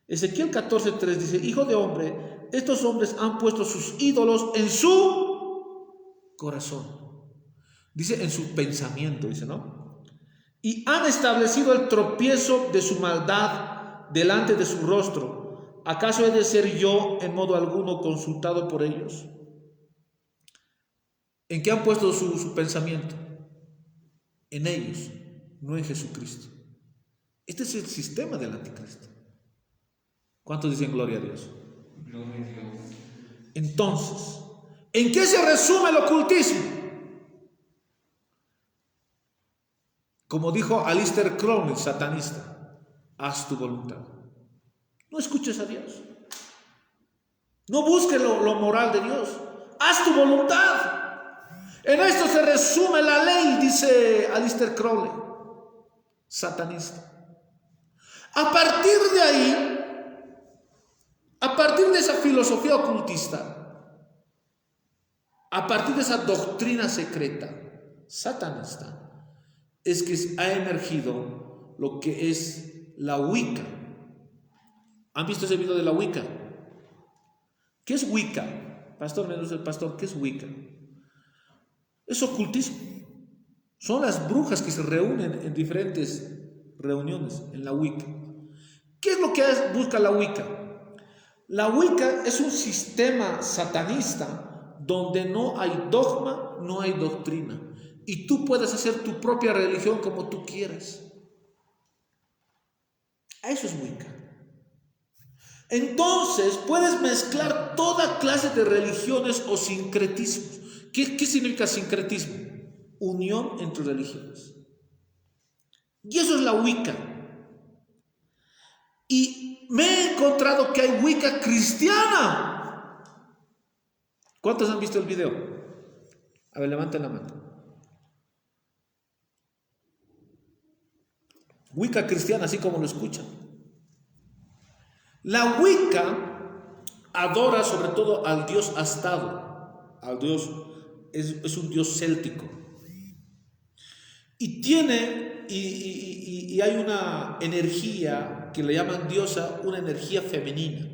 Ezequiel 14:3, dice: hijo de hombre, estos hombres han puesto sus ídolos en su corazón. Dice en su pensamiento, dice, ¿no? Y han establecido el tropiezo de su maldad delante de su rostro. ¿Acaso he de ser yo en modo alguno consultado por ellos? ¿En qué han puesto su pensamiento? En ellos, no en Jesucristo. Este es el sistema del anticristo. ¿Cuántos dicen gloria a Dios? Gloria a Dios. Entonces, ¿en qué se resume el ocultismo? Como dijo Aleister Crowley, satanista: haz tu voluntad. No escuches a Dios. No busques lo moral de Dios. Haz tu voluntad. En esto se resume la ley, dice Aleister Crowley, satanista. A partir de ahí, a partir de esa filosofía ocultista, a partir de esa doctrina secreta satanista, es que ha emergido lo que es la Wicca. ¿Han visto ese video de la Wicca? ¿Qué es Wicca? Pastor, me dice el pastor, ¿qué es Wicca? Es ocultismo. Son las brujas que se reúnen en diferentes reuniones en la Wicca. ¿Qué es lo que busca la Wicca? La Wicca es un sistema satanista donde no hay dogma, no hay doctrina. Y tú puedes hacer tu propia religión como tú quieras. Eso es Wicca. Entonces puedes mezclar toda clase de religiones o sincretismos. ¿Qué significa sincretismo? Unión entre religiones. Y eso es la Wicca. Y me he encontrado que hay Wicca cristiana. ¿Cuántos han visto el video? A ver, levanten la mano. Wicca cristiana, así como lo escuchan. La Wicca adora sobre todo al dios Astado. Al dios, es un dios céltico. Y tiene, y hay una energía que le llaman diosa, una energía femenina.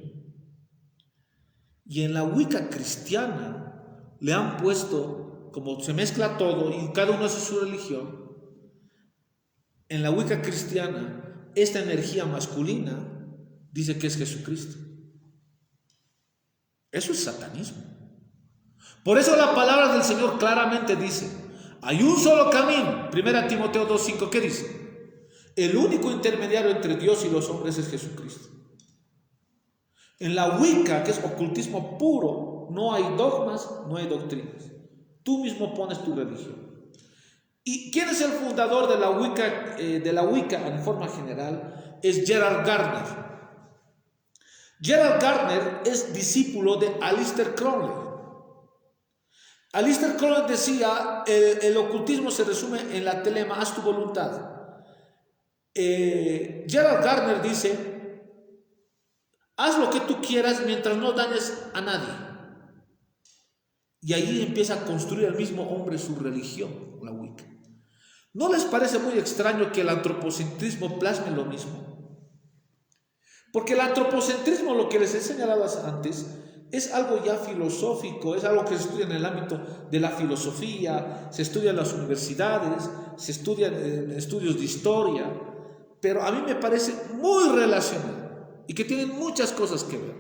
Y en la Wicca cristiana le han puesto, como se mezcla todo y cada uno hace su religión, en la Wicca cristiana, esta energía masculina dice que es Jesucristo. Eso es satanismo. Por eso la palabra del Señor claramente dice: hay un solo camino. 1 Timoteo 2:5, ¿qué dice? El único intermediario entre Dios y los hombres es Jesucristo. En la Wicca, que es ocultismo puro, no hay dogmas, no hay doctrinas. Tú mismo pones tu religión. ¿Y quién es el fundador de la Wicca en forma general? Es Gerald Gardner. Gerald Gardner es discípulo de Aleister Crowley. Aleister Crowley decía: el ocultismo se resume en la telema, haz tu voluntad. Gerald Gardner dice: haz lo que tú quieras mientras no dañes a nadie. Y ahí empieza a construir el mismo hombre su religión, la Wicca. ¿No les parece muy extraño que el antropocentrismo plasme lo mismo? Porque el antropocentrismo, lo que les he señalado antes, es algo ya filosófico, es algo que se estudia en el ámbito de la filosofía, se estudia en las universidades, se estudia en estudios de historia, pero a mí me parece muy relacionado y que tienen muchas cosas que ver.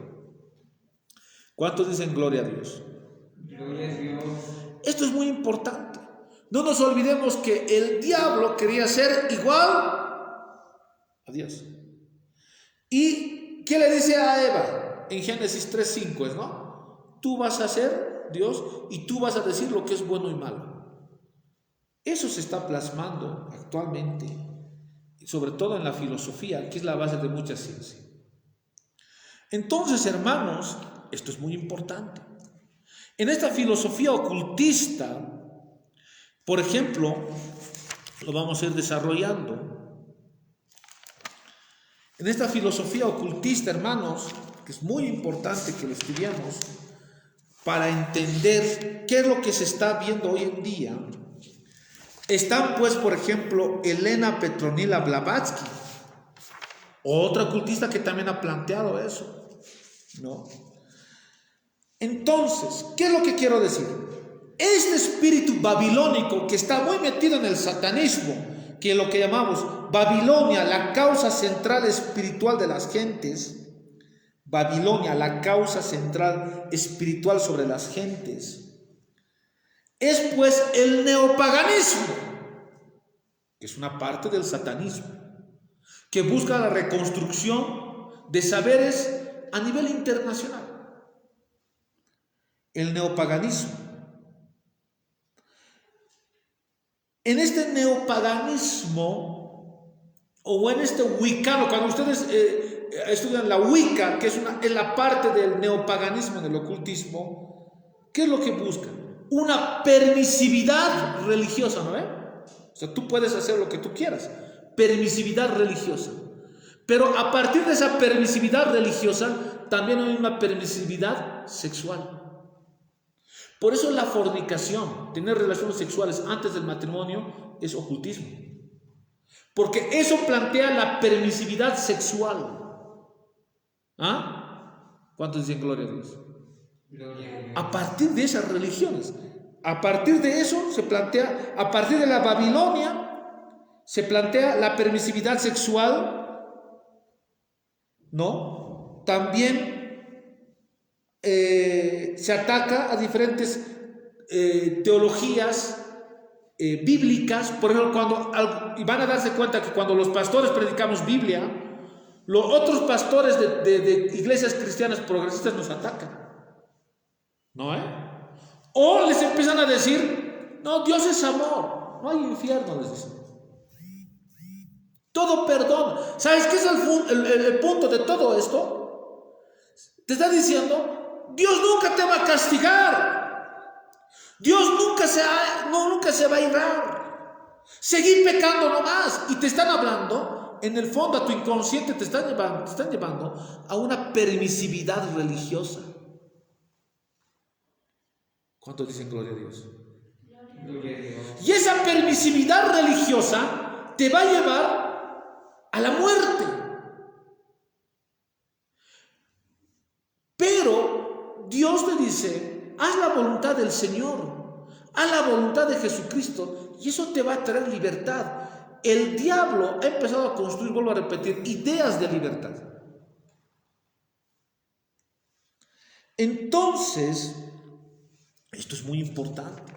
¿Cuántos dicen gloria a Dios? Gloria a Dios. Esto es muy importante. No nos olvidemos que el diablo quería ser igual a Dios. ¿Y qué le dice a Eva? En Génesis 3:5, ¿no? Tú vas a ser Dios y tú vas a decir lo que es bueno y malo. Eso se está plasmando actualmente, sobre todo en la filosofía, que es la base de mucha ciencia. Entonces, hermanos, esto es muy importante. En esta filosofía ocultista, por ejemplo, lo vamos a ir desarrollando. En esta filosofía ocultista, hermanos, que es muy importante que lo estudiemos, para entender qué es lo que se está viendo hoy en día, están pues, por ejemplo, Elena Petronila Blavatsky, otra ocultista que también ha planteado eso, ¿no? Entonces, ¿qué es lo que quiero decir? Este espíritu babilónico que está muy metido en el satanismo, que es lo que llamamos Babilonia, la causa central espiritual de las gentes, Babilonia, la causa central espiritual sobre las gentes, es pues el neopaganismo, que es una parte del satanismo, que busca la reconstrucción de saberes a nivel internacional. El neopaganismo. En este neopaganismo, o en este wicano, cuando ustedes estudian la Wicca, que es la parte del neopaganismo, del ocultismo, ¿qué es lo que buscan? Una permisividad religiosa, ¿no ve? O sea, tú puedes hacer lo que tú quieras, permisividad religiosa. Pero a partir de esa permisividad religiosa, también hay una permisividad sexual. Por eso la fornicación, tener relaciones sexuales antes del matrimonio, es ocultismo. Porque eso plantea la permisividad sexual. ¿Ah? ¿Cuántos dicen gloria a Dios? A partir de esas religiones, a partir de eso se plantea, a partir de la Babilonia, se plantea la permisividad sexual, ¿no? También se ataca a diferentes teologías bíblicas. Por ejemplo, y van a darse cuenta que cuando los pastores predicamos Biblia, los otros pastores de iglesias cristianas progresistas nos atacan, ¿no? O les empiezan a decir, no, Dios es amor, no hay infierno, les dicen. Todo perdona. ¿Sabes qué es el punto de todo esto? Te está diciendo, Dios nunca te va a castigar. Dios nunca se va a irar. Seguir pecando nomás. Y te están hablando, en el fondo a tu inconsciente te están llevando a una permisividad religiosa. ¿Cuántos dicen gloria a Dios? Gloria a Dios. Y esa permisividad religiosa te va a llevar a la muerte. Pero Dios te dice, haz la voluntad del Señor, haz la voluntad de Jesucristo, y eso te va a traer libertad. El diablo ha empezado a construir, vuelvo a repetir, ideas de libertad. Entonces, esto es muy importante.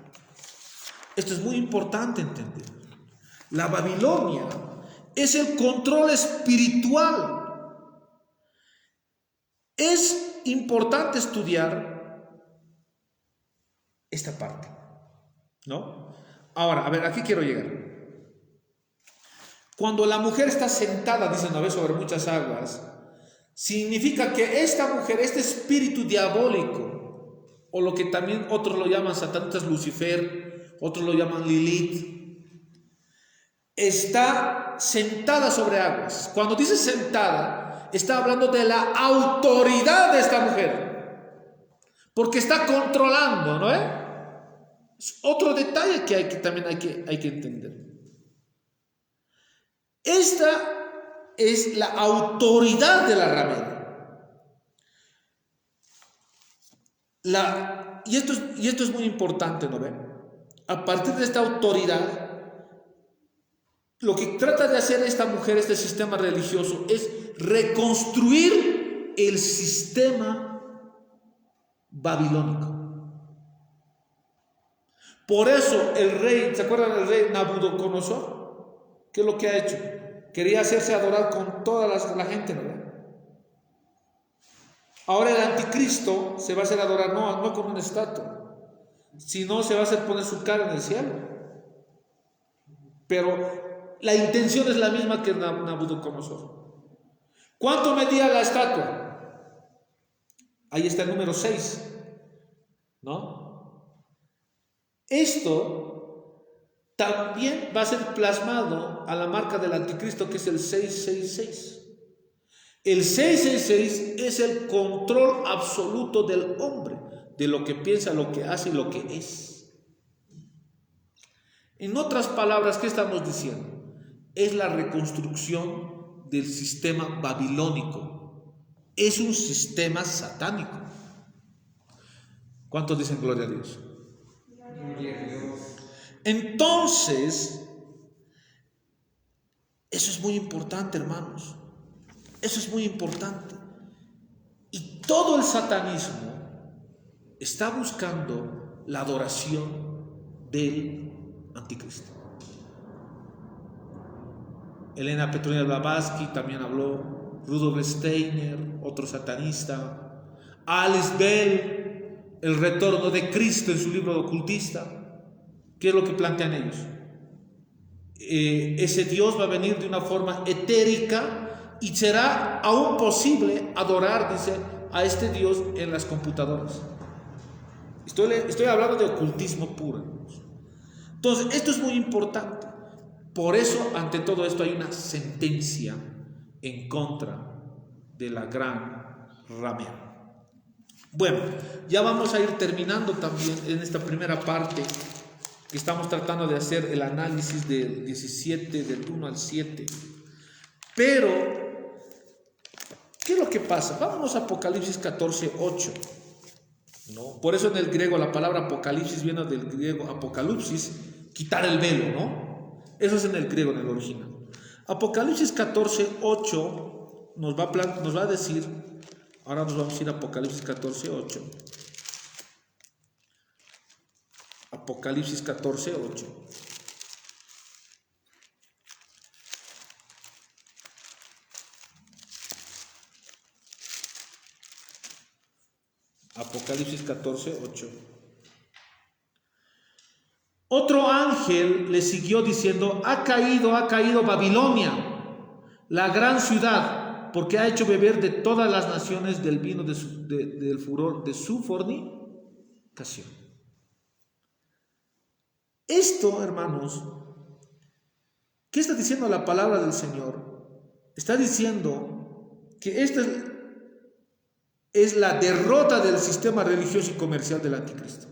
Esto es muy importante entender. La Babilonia es el control espiritual. Es importante estudiar esta parte, ¿no? Ahora, a ver, aquí quiero llegar. Cuando la mujer está sentada, dicen una vez, sobre muchas aguas, significa que esta mujer, este espíritu diabólico, o lo que también otros lo llaman satanistas, Lucifer, otros lo llaman Lilith, está sentada sobre aguas. Cuando dice sentada, está hablando de la autoridad de esta mujer, porque está controlando, ¿no? Es otro detalle que también hay que entender. Esta es la autoridad de la ramera. Y esto es muy importante, ¿no ven? A partir de esta autoridad, lo que trata de hacer esta mujer, este sistema religioso, es reconstruir el sistema babilónico. Por eso el rey, ¿se acuerdan del rey Nabucodonosor? ¿Qué es lo que ha hecho? Quería hacerse adorar con toda la gente, ¿no? Ahora el anticristo se va a hacer adorar no con una estatua, sino se va a hacer poner su cara en el cielo. Pero la intención es la misma que Nabucodonosor. ¿Cuánto medía la estatua? Ahí está el número 6, ¿no? Esto también va a ser plasmado a la marca del anticristo, que es el 666. El 666 es el control absoluto del hombre, de lo que piensa, lo que hace y lo que es. En otras palabras, ¿qué estamos diciendo? Es la reconstrucción del sistema babilónico. Es un sistema satánico. ¿Cuántos dicen gloria a Dios? Gloria a Dios. Entonces, eso es muy importante, hermanos. Eso es muy importante. Y todo el satanismo está buscando la adoración del anticristo. Elena Petronila Blavatsky también habló, Rudolf Steiner, otro satanista, Alice Bell, el retorno de Cristo en su libro de ocultista. ¿Qué es lo que plantean ellos? Ese Dios va a venir de una forma etérica y será aún posible adorar, dice, a este Dios en las computadoras. Estoy hablando de ocultismo puro. Entonces, esto es muy importante. Por eso, ante todo esto, hay una sentencia en contra de la gran ramera. Bueno, ya vamos a ir terminando también en esta primera parte que estamos tratando de hacer el análisis del 17, del 1 al 7. Pero, ¿qué es lo que pasa? Vámonos a Apocalipsis 14, 8. ¿No? Por eso en el griego la palabra Apocalipsis viene del griego apocalipsis, quitar el velo, ¿no? Eso es en el griego, en el original. Apocalipsis 14, 8 nos va a decir, ahora nos vamos a ir a Apocalipsis 14, 8. Apocalipsis 14, 8. Apocalipsis 14, 8. Otro ángel le siguió diciendo: ha caído Babilonia, la gran ciudad, porque ha hecho beber de todas las naciones del vino del furor de su fornicación. Esto, hermanos, ¿qué está diciendo la palabra del Señor? Está diciendo que esta es la derrota del sistema religioso y comercial del anticristo.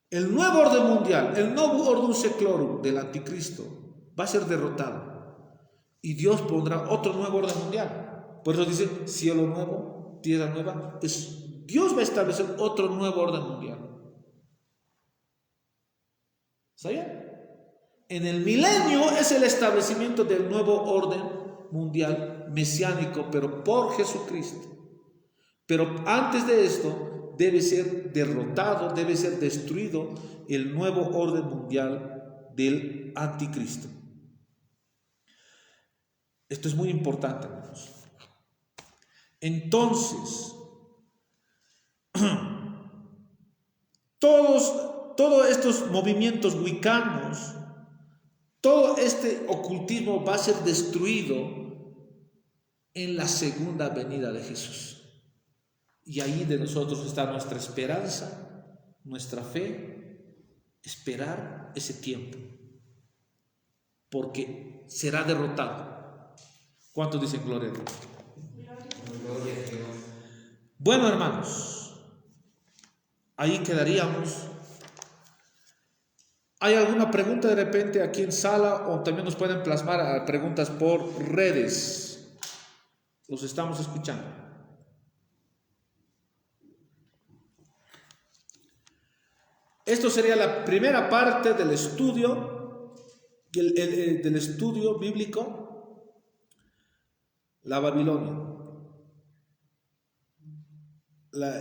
El nuevo orden mundial, el nuevo orden seclorum del anticristo va a ser derrotado y Dios pondrá otro nuevo orden mundial. Por eso dice cielo nuevo, tierra nueva. Dios va a establecer otro nuevo orden mundial. ¿Sabían? En el milenio es el establecimiento del nuevo orden mundial mesiánico, pero por Jesucristo. Pero antes de esto debe ser derrotado, debe ser destruido el nuevo orden mundial del anticristo. Esto es muy importante, hermanos. Entonces, todos estos movimientos wiccanos, todo este ocultismo va a ser destruido en la segunda venida de Jesús. Y ahí de nosotros está nuestra esperanza, nuestra fe, esperar ese tiempo, porque será derrotado. ¿Cuántos dicen gloria a Dios? Gloria a Dios. Bueno, hermanos, ahí quedaríamos. ¿Hay alguna pregunta de repente aquí en sala o también nos pueden plasmar preguntas por redes? Los estamos escuchando. Esto sería la primera parte del estudio, del estudio bíblico, la Babilonia,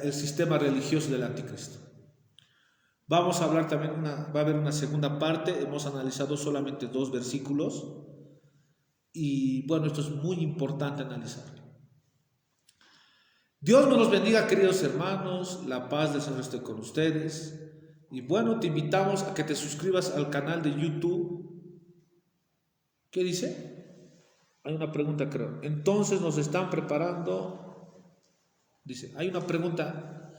el sistema religioso del anticristo. Vamos a hablar también, va a haber una segunda parte. Hemos analizado solamente 2 versículos y bueno, esto es muy importante analizarlo. Dios me los bendiga, queridos hermanos, la paz del Señor esté con ustedes. Y bueno, te invitamos a que te suscribas al canal de YouTube. ¿Qué dice? Hay una pregunta, creo. Entonces nos están preparando. Dice, hay una pregunta.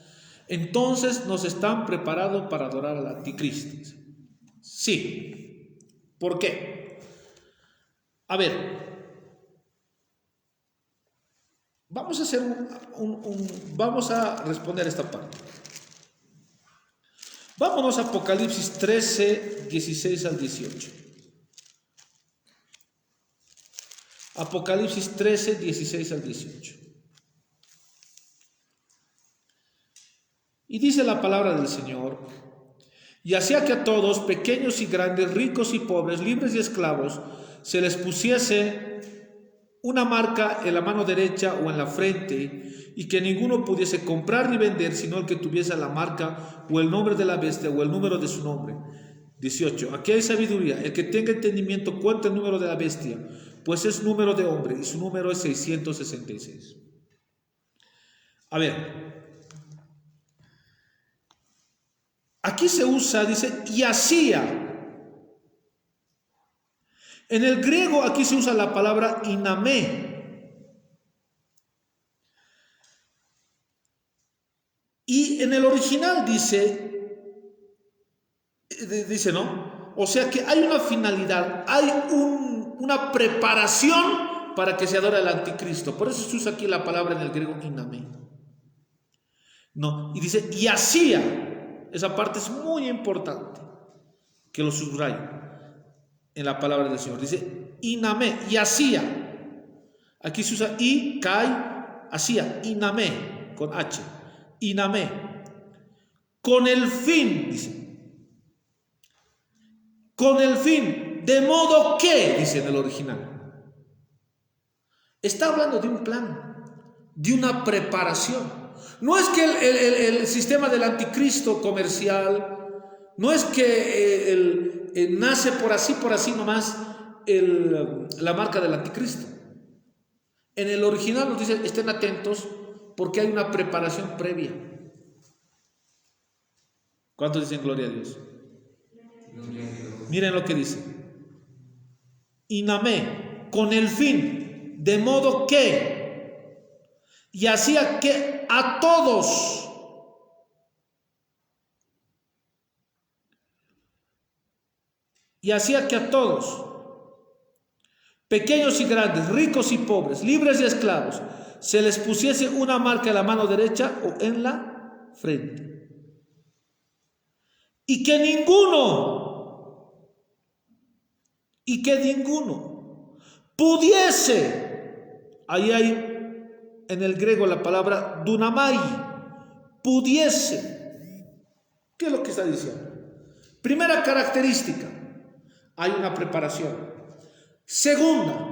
Entonces nos están preparando para adorar al anticristo. Sí. ¿Por qué? A ver. Vamos a hacer vamos a responder esta parte. Vámonos a Apocalipsis 13, 16 al 18. Apocalipsis 13, 16 al 18. Y dice la palabra del Señor: y hacía que a todos, pequeños y grandes, ricos y pobres, libres y esclavos, se les pusiese una marca en la mano derecha o en la frente, y que ninguno pudiese comprar ni vender sino el que tuviese la marca o el nombre de la bestia o el número de su nombre. 18. Aquí hay sabiduría. El que tenga entendimiento cuenta el número de la bestia, pues es número de hombre y su número es 666. A ver, aquí se usa, dice, y hacía. En el griego aquí se usa la palabra inamé. Y en el original dice, ¿no? O sea que hay una finalidad, hay una preparación para que se adore al anticristo. Por eso se usa aquí la palabra en el griego inamé. No, y dice, y hacía. Esa parte es muy importante, que lo subraye en la palabra del Señor. Dice, inamé, y hacía. Aquí se usa y, kai, hacía, inamé, con H. Inamé, con el fin, dice, con el fin, de modo que, dice en el original, está hablando de un plan, de una preparación. No es que el sistema del anticristo comercial, no es que nace por así nomás la marca del anticristo. En el original nos dice, estén atentos, porque hay una preparación previa. ¿Cuántos dicen gloria a Dios? Gloria a Dios. Miren lo que dice. Inamé, con el fin, de modo que, y hacía que a todos, pequeños y grandes, ricos y pobres, libres y esclavos, se les pusiese una marca en la mano derecha o en la frente. Y que ninguno pudiese, ahí hay en el griego la palabra dunamai, pudiese. ¿Qué es lo que está diciendo? Primera característica, hay una preparación. Segunda,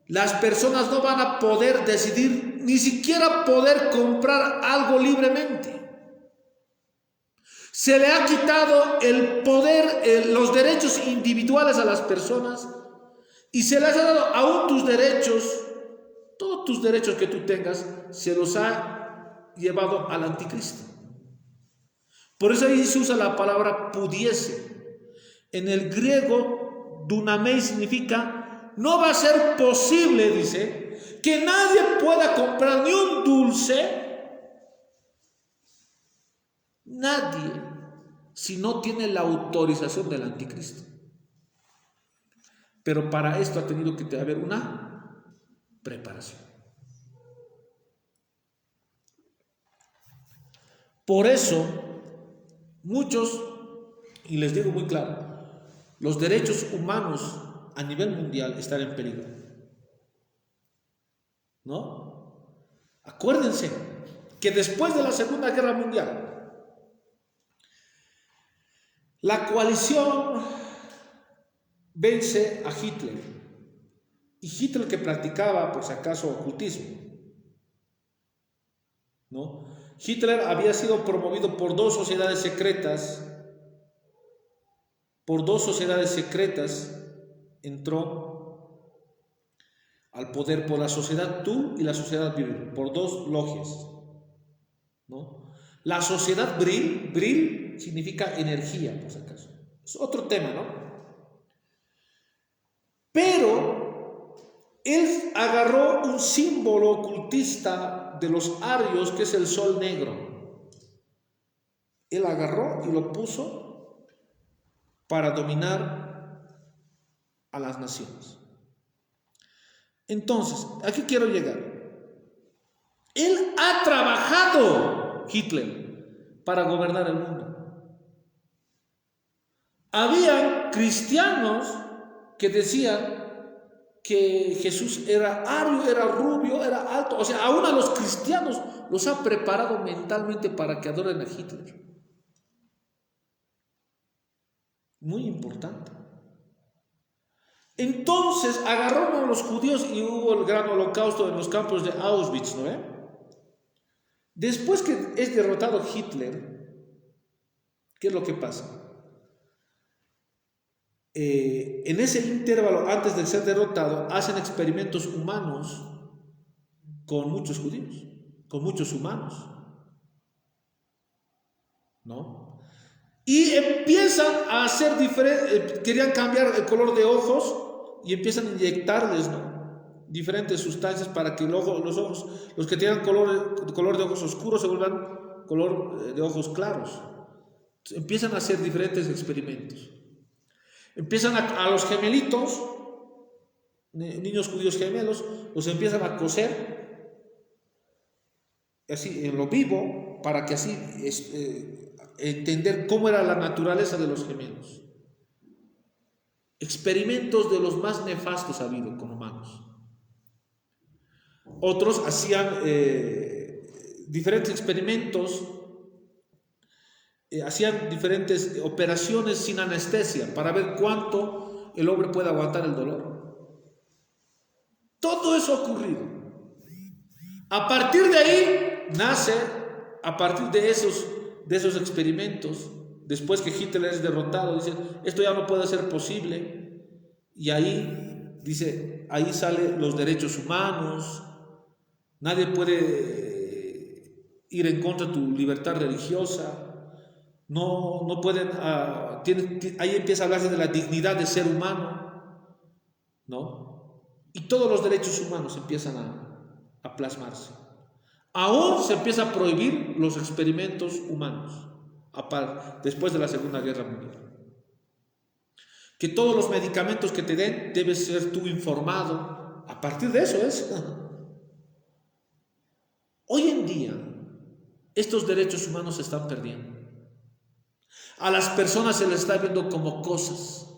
las personas no van a poder decidir, ni siquiera poder comprar algo libremente. Se le ha quitado el poder, los derechos individuales a las personas, y se les ha dado aún tus derechos, todos tus derechos que tú tengas, se los ha llevado al anticristo. Por eso ahí se usa la palabra pudiese. En el griego, dunamei significa, no va a ser posible, dice, que nadie pueda comprar ni un dulce, nadie, si no tiene la autorización del anticristo. Pero para esto ha tenido que haber una preparación. Por eso, muchos, y les digo muy claro, los derechos humanos a nivel mundial están en peligro. ¿No? Acuérdense que después de la Segunda Guerra Mundial, la coalición vence a Hitler. Y Hitler, que practicaba, por si acaso, ocultismo, ¿no? Hitler había sido promovido por dos sociedades secretas. Entró al poder por la sociedad Thule y la sociedad Brill, por dos logias, ¿no? La sociedad Brill significa energía, por si acaso. Es otro tema, ¿no? Pero él agarró un símbolo ocultista de los arios, que es el sol negro. Él agarró y lo puso para dominar a las naciones. Entonces, ¿a qué quiero llegar? Él ha trabajado, Hitler, para gobernar el mundo. Había cristianos que decían que Jesús era ario, era rubio, era alto. O sea, aún a los cristianos los ha preparado mentalmente para que adoren a Hitler. Muy importante. Entonces agarraron a los judíos y hubo el gran holocausto en los campos de Auschwitz, ¿no? Después que es derrotado Hitler, ¿qué es lo que pasa? En ese intervalo, antes de ser derrotado, hacen experimentos humanos con muchos judíos, con muchos humanos, ¿no? Y empiezan a hacer diferentes, querían cambiar el color de ojos y empiezan a inyectarles, ¿no?, diferentes sustancias para que los ojos, los que tienen color de ojos oscuros, se vuelvan color de ojos claros. Entonces, empiezan a hacer diferentes experimentos. Empiezan a los gemelitos, niños judíos gemelos, los empiezan a coser así en lo vivo, para que así entender cómo era la naturaleza de los gemelos. Experimentos de los más nefastos ha habido con humanos. Otros hacían diferentes experimentos, hacían diferentes operaciones sin anestesia para ver cuánto el hombre puede aguantar el dolor. Todo eso ha ocurrido. A partir de ahí nace, a partir de esos experimentos, después que Hitler es derrotado, dice, esto ya no puede ser posible. Y ahí, dice, ahí salen los derechos humanos. Nadie puede ir en contra de tu libertad religiosa. No pueden, ahí empieza a hablarse de la dignidad de ser humano, ¿no? Y todos los derechos humanos empiezan a plasmarse. Aún se empieza a prohibir los experimentos humanos después de la Segunda Guerra Mundial. Que todos los medicamentos que te den debes ser tú informado. A partir de eso es. Hoy en día, estos derechos humanos se están perdiendo. A las personas se les está viendo como cosas.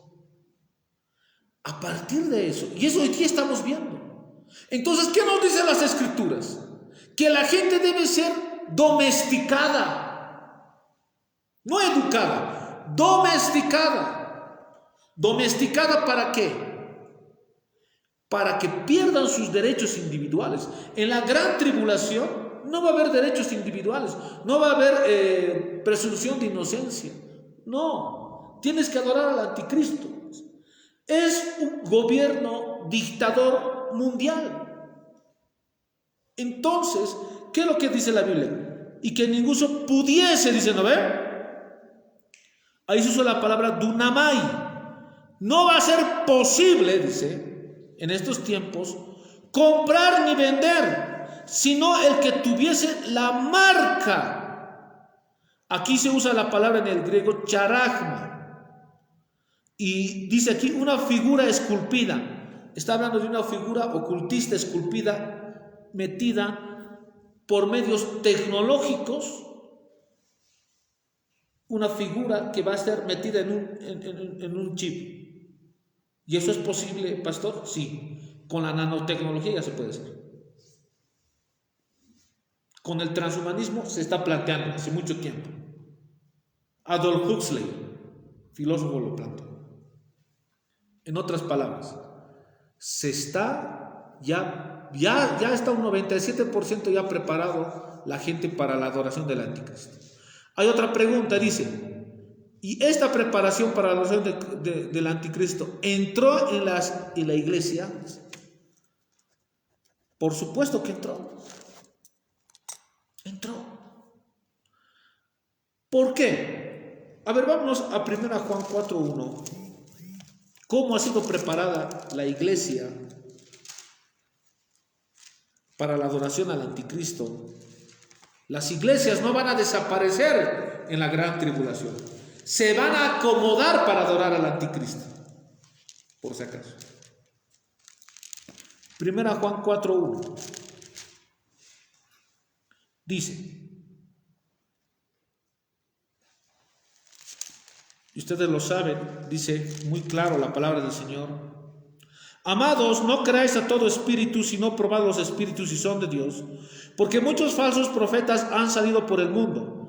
A partir de eso, y eso hoy día estamos viendo. Entonces, ¿qué nos dicen las Escrituras? Que la gente debe ser domesticada, no educada, domesticada. ¿Domesticada para qué? Para que pierdan sus derechos individuales. En la gran tribulación no va a haber derechos individuales, no va a haber presunción de inocencia. No, tienes que adorar al anticristo. Es un gobierno dictador mundial. Entonces, ¿qué es lo que dice la Biblia? Y que ninguno pudiese, dice, ¿no ve? Ahí se usa la palabra dunamai. No va a ser posible, dice, en estos tiempos, comprar ni vender, sino el que tuviese la marca. Aquí se usa la palabra en el griego charagma. Y dice aquí una figura esculpida. Está hablando de una figura ocultista esculpida, metida por medios tecnológicos. Una figura que va a ser metida en un chip. ¿Y eso es posible, pastor? Sí. Con la nanotecnología ya se puede hacer. Con el transhumanismo se está planteando hace mucho tiempo. Adolf Huxley, filósofo, lo planteó. En otras palabras, se está ya está un 97% ya preparado la gente para la adoración del anticristo. Hay otra pregunta, dice, ¿y esta preparación para la adoración del anticristo entró en la iglesia? Por supuesto que entró. ¿Por qué? A ver, vámonos a 1 Juan 4:1. ¿Cómo ha sido preparada la iglesia para la adoración al anticristo? Las iglesias no van a desaparecer en la gran tribulación. Se van a acomodar para adorar al anticristo. Por si acaso. 1 Juan 4:1. Dice, y ustedes lo saben, dice muy claro la palabra del Señor: amados, no creáis a todo espíritu, sino probad los espíritus si son de Dios, porque muchos falsos profetas han salido por el mundo.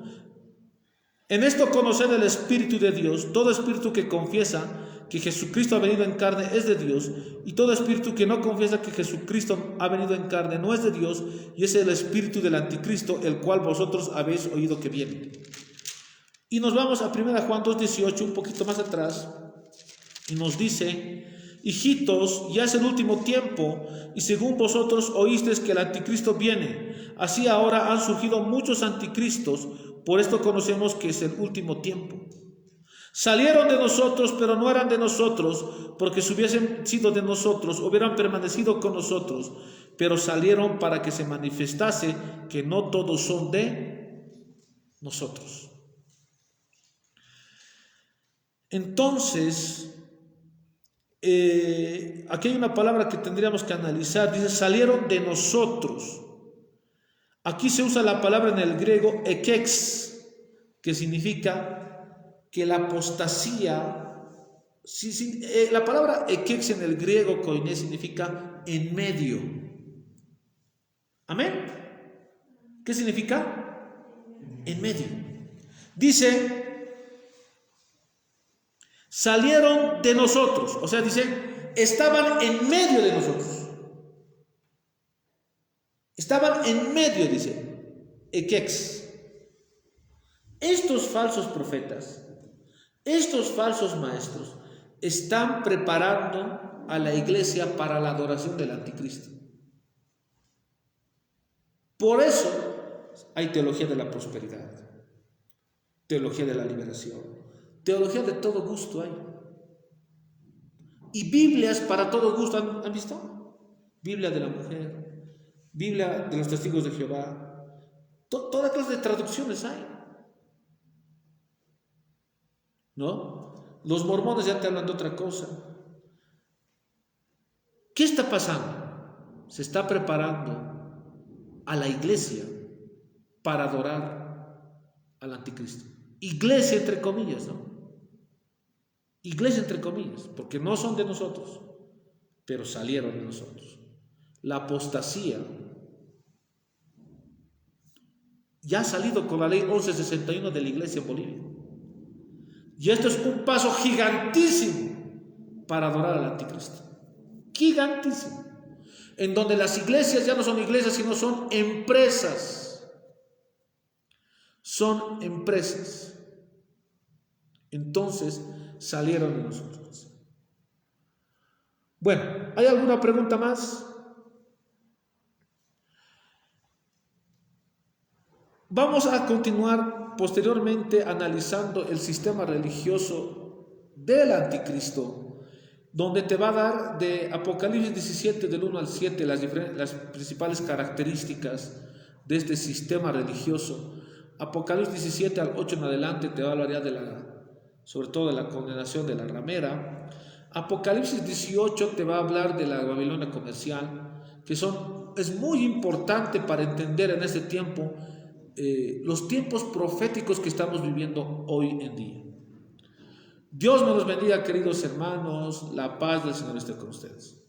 En esto conoced el Espíritu de Dios. Todo espíritu que confiesa que Jesucristo ha venido en carne es de Dios, y todo espíritu que no confiesa que Jesucristo ha venido en carne no es de Dios, y es el espíritu del anticristo, el cual vosotros habéis oído que viene. Y nos vamos a 1 Juan 2:18, un poquito más atrás, y nos dice: hijitos, ya es el último tiempo, y según vosotros oísteis que el anticristo viene, así ahora han surgido muchos anticristos. Por esto conocemos que es el último tiempo. Salieron de nosotros, pero no eran de nosotros, porque si hubiesen sido de nosotros, hubieran permanecido con nosotros, pero salieron para que se manifestase que no todos son de nosotros. Entonces, aquí hay una palabra que tendríamos que analizar. Dice, salieron de nosotros. Aquí se usa la palabra en el griego ekex, que significa que la apostasía, la palabra ekex en el griego koiné significa en medio. ¿Amén? ¿Qué significa? En medio. Dice, salieron de nosotros, o sea, dice, estaban en medio de nosotros. Estaban en medio, dice, ekex. Estos falsos profetas, estos falsos maestros, están preparando a la iglesia para la adoración del anticristo. Por eso hay teología de la prosperidad, teología de la liberación, teología de todo gusto hay. Y Biblias para todo gusto, ¿han visto? Biblia de la mujer, Biblia de los testigos de Jehová, toda clase de traducciones hay, ¿no? Los mormones ya te hablan de otra cosa. ¿Qué está pasando? Se está preparando a la iglesia para adorar al anticristo. Iglesia entre comillas, ¿no? Iglesia entre comillas, porque no son de nosotros, pero salieron de nosotros. La apostasía ya ha salido con la ley 1161 de la iglesia en Bolivia. Y esto es un paso gigantísimo para adorar al anticristo. Gigantísimo. En donde las iglesias ya no son iglesias, sino son empresas. Son empresas. Entonces salieron de nosotros. Bueno, ¿hay alguna pregunta más? Vamos a continuar posteriormente analizando el sistema religioso del anticristo, donde te va a dar de Apocalipsis 17 del 1 al 7 las principales características de este sistema religioso. Apocalipsis 17 al 8 en adelante te va a hablar ya sobre todo de la condenación de la ramera. Apocalipsis 18 te va a hablar de la Babilonia comercial, que es muy importante para entender en este tiempo los tiempos proféticos que estamos viviendo hoy en día. Dios me los bendiga, queridos hermanos. La paz del Señor esté con ustedes.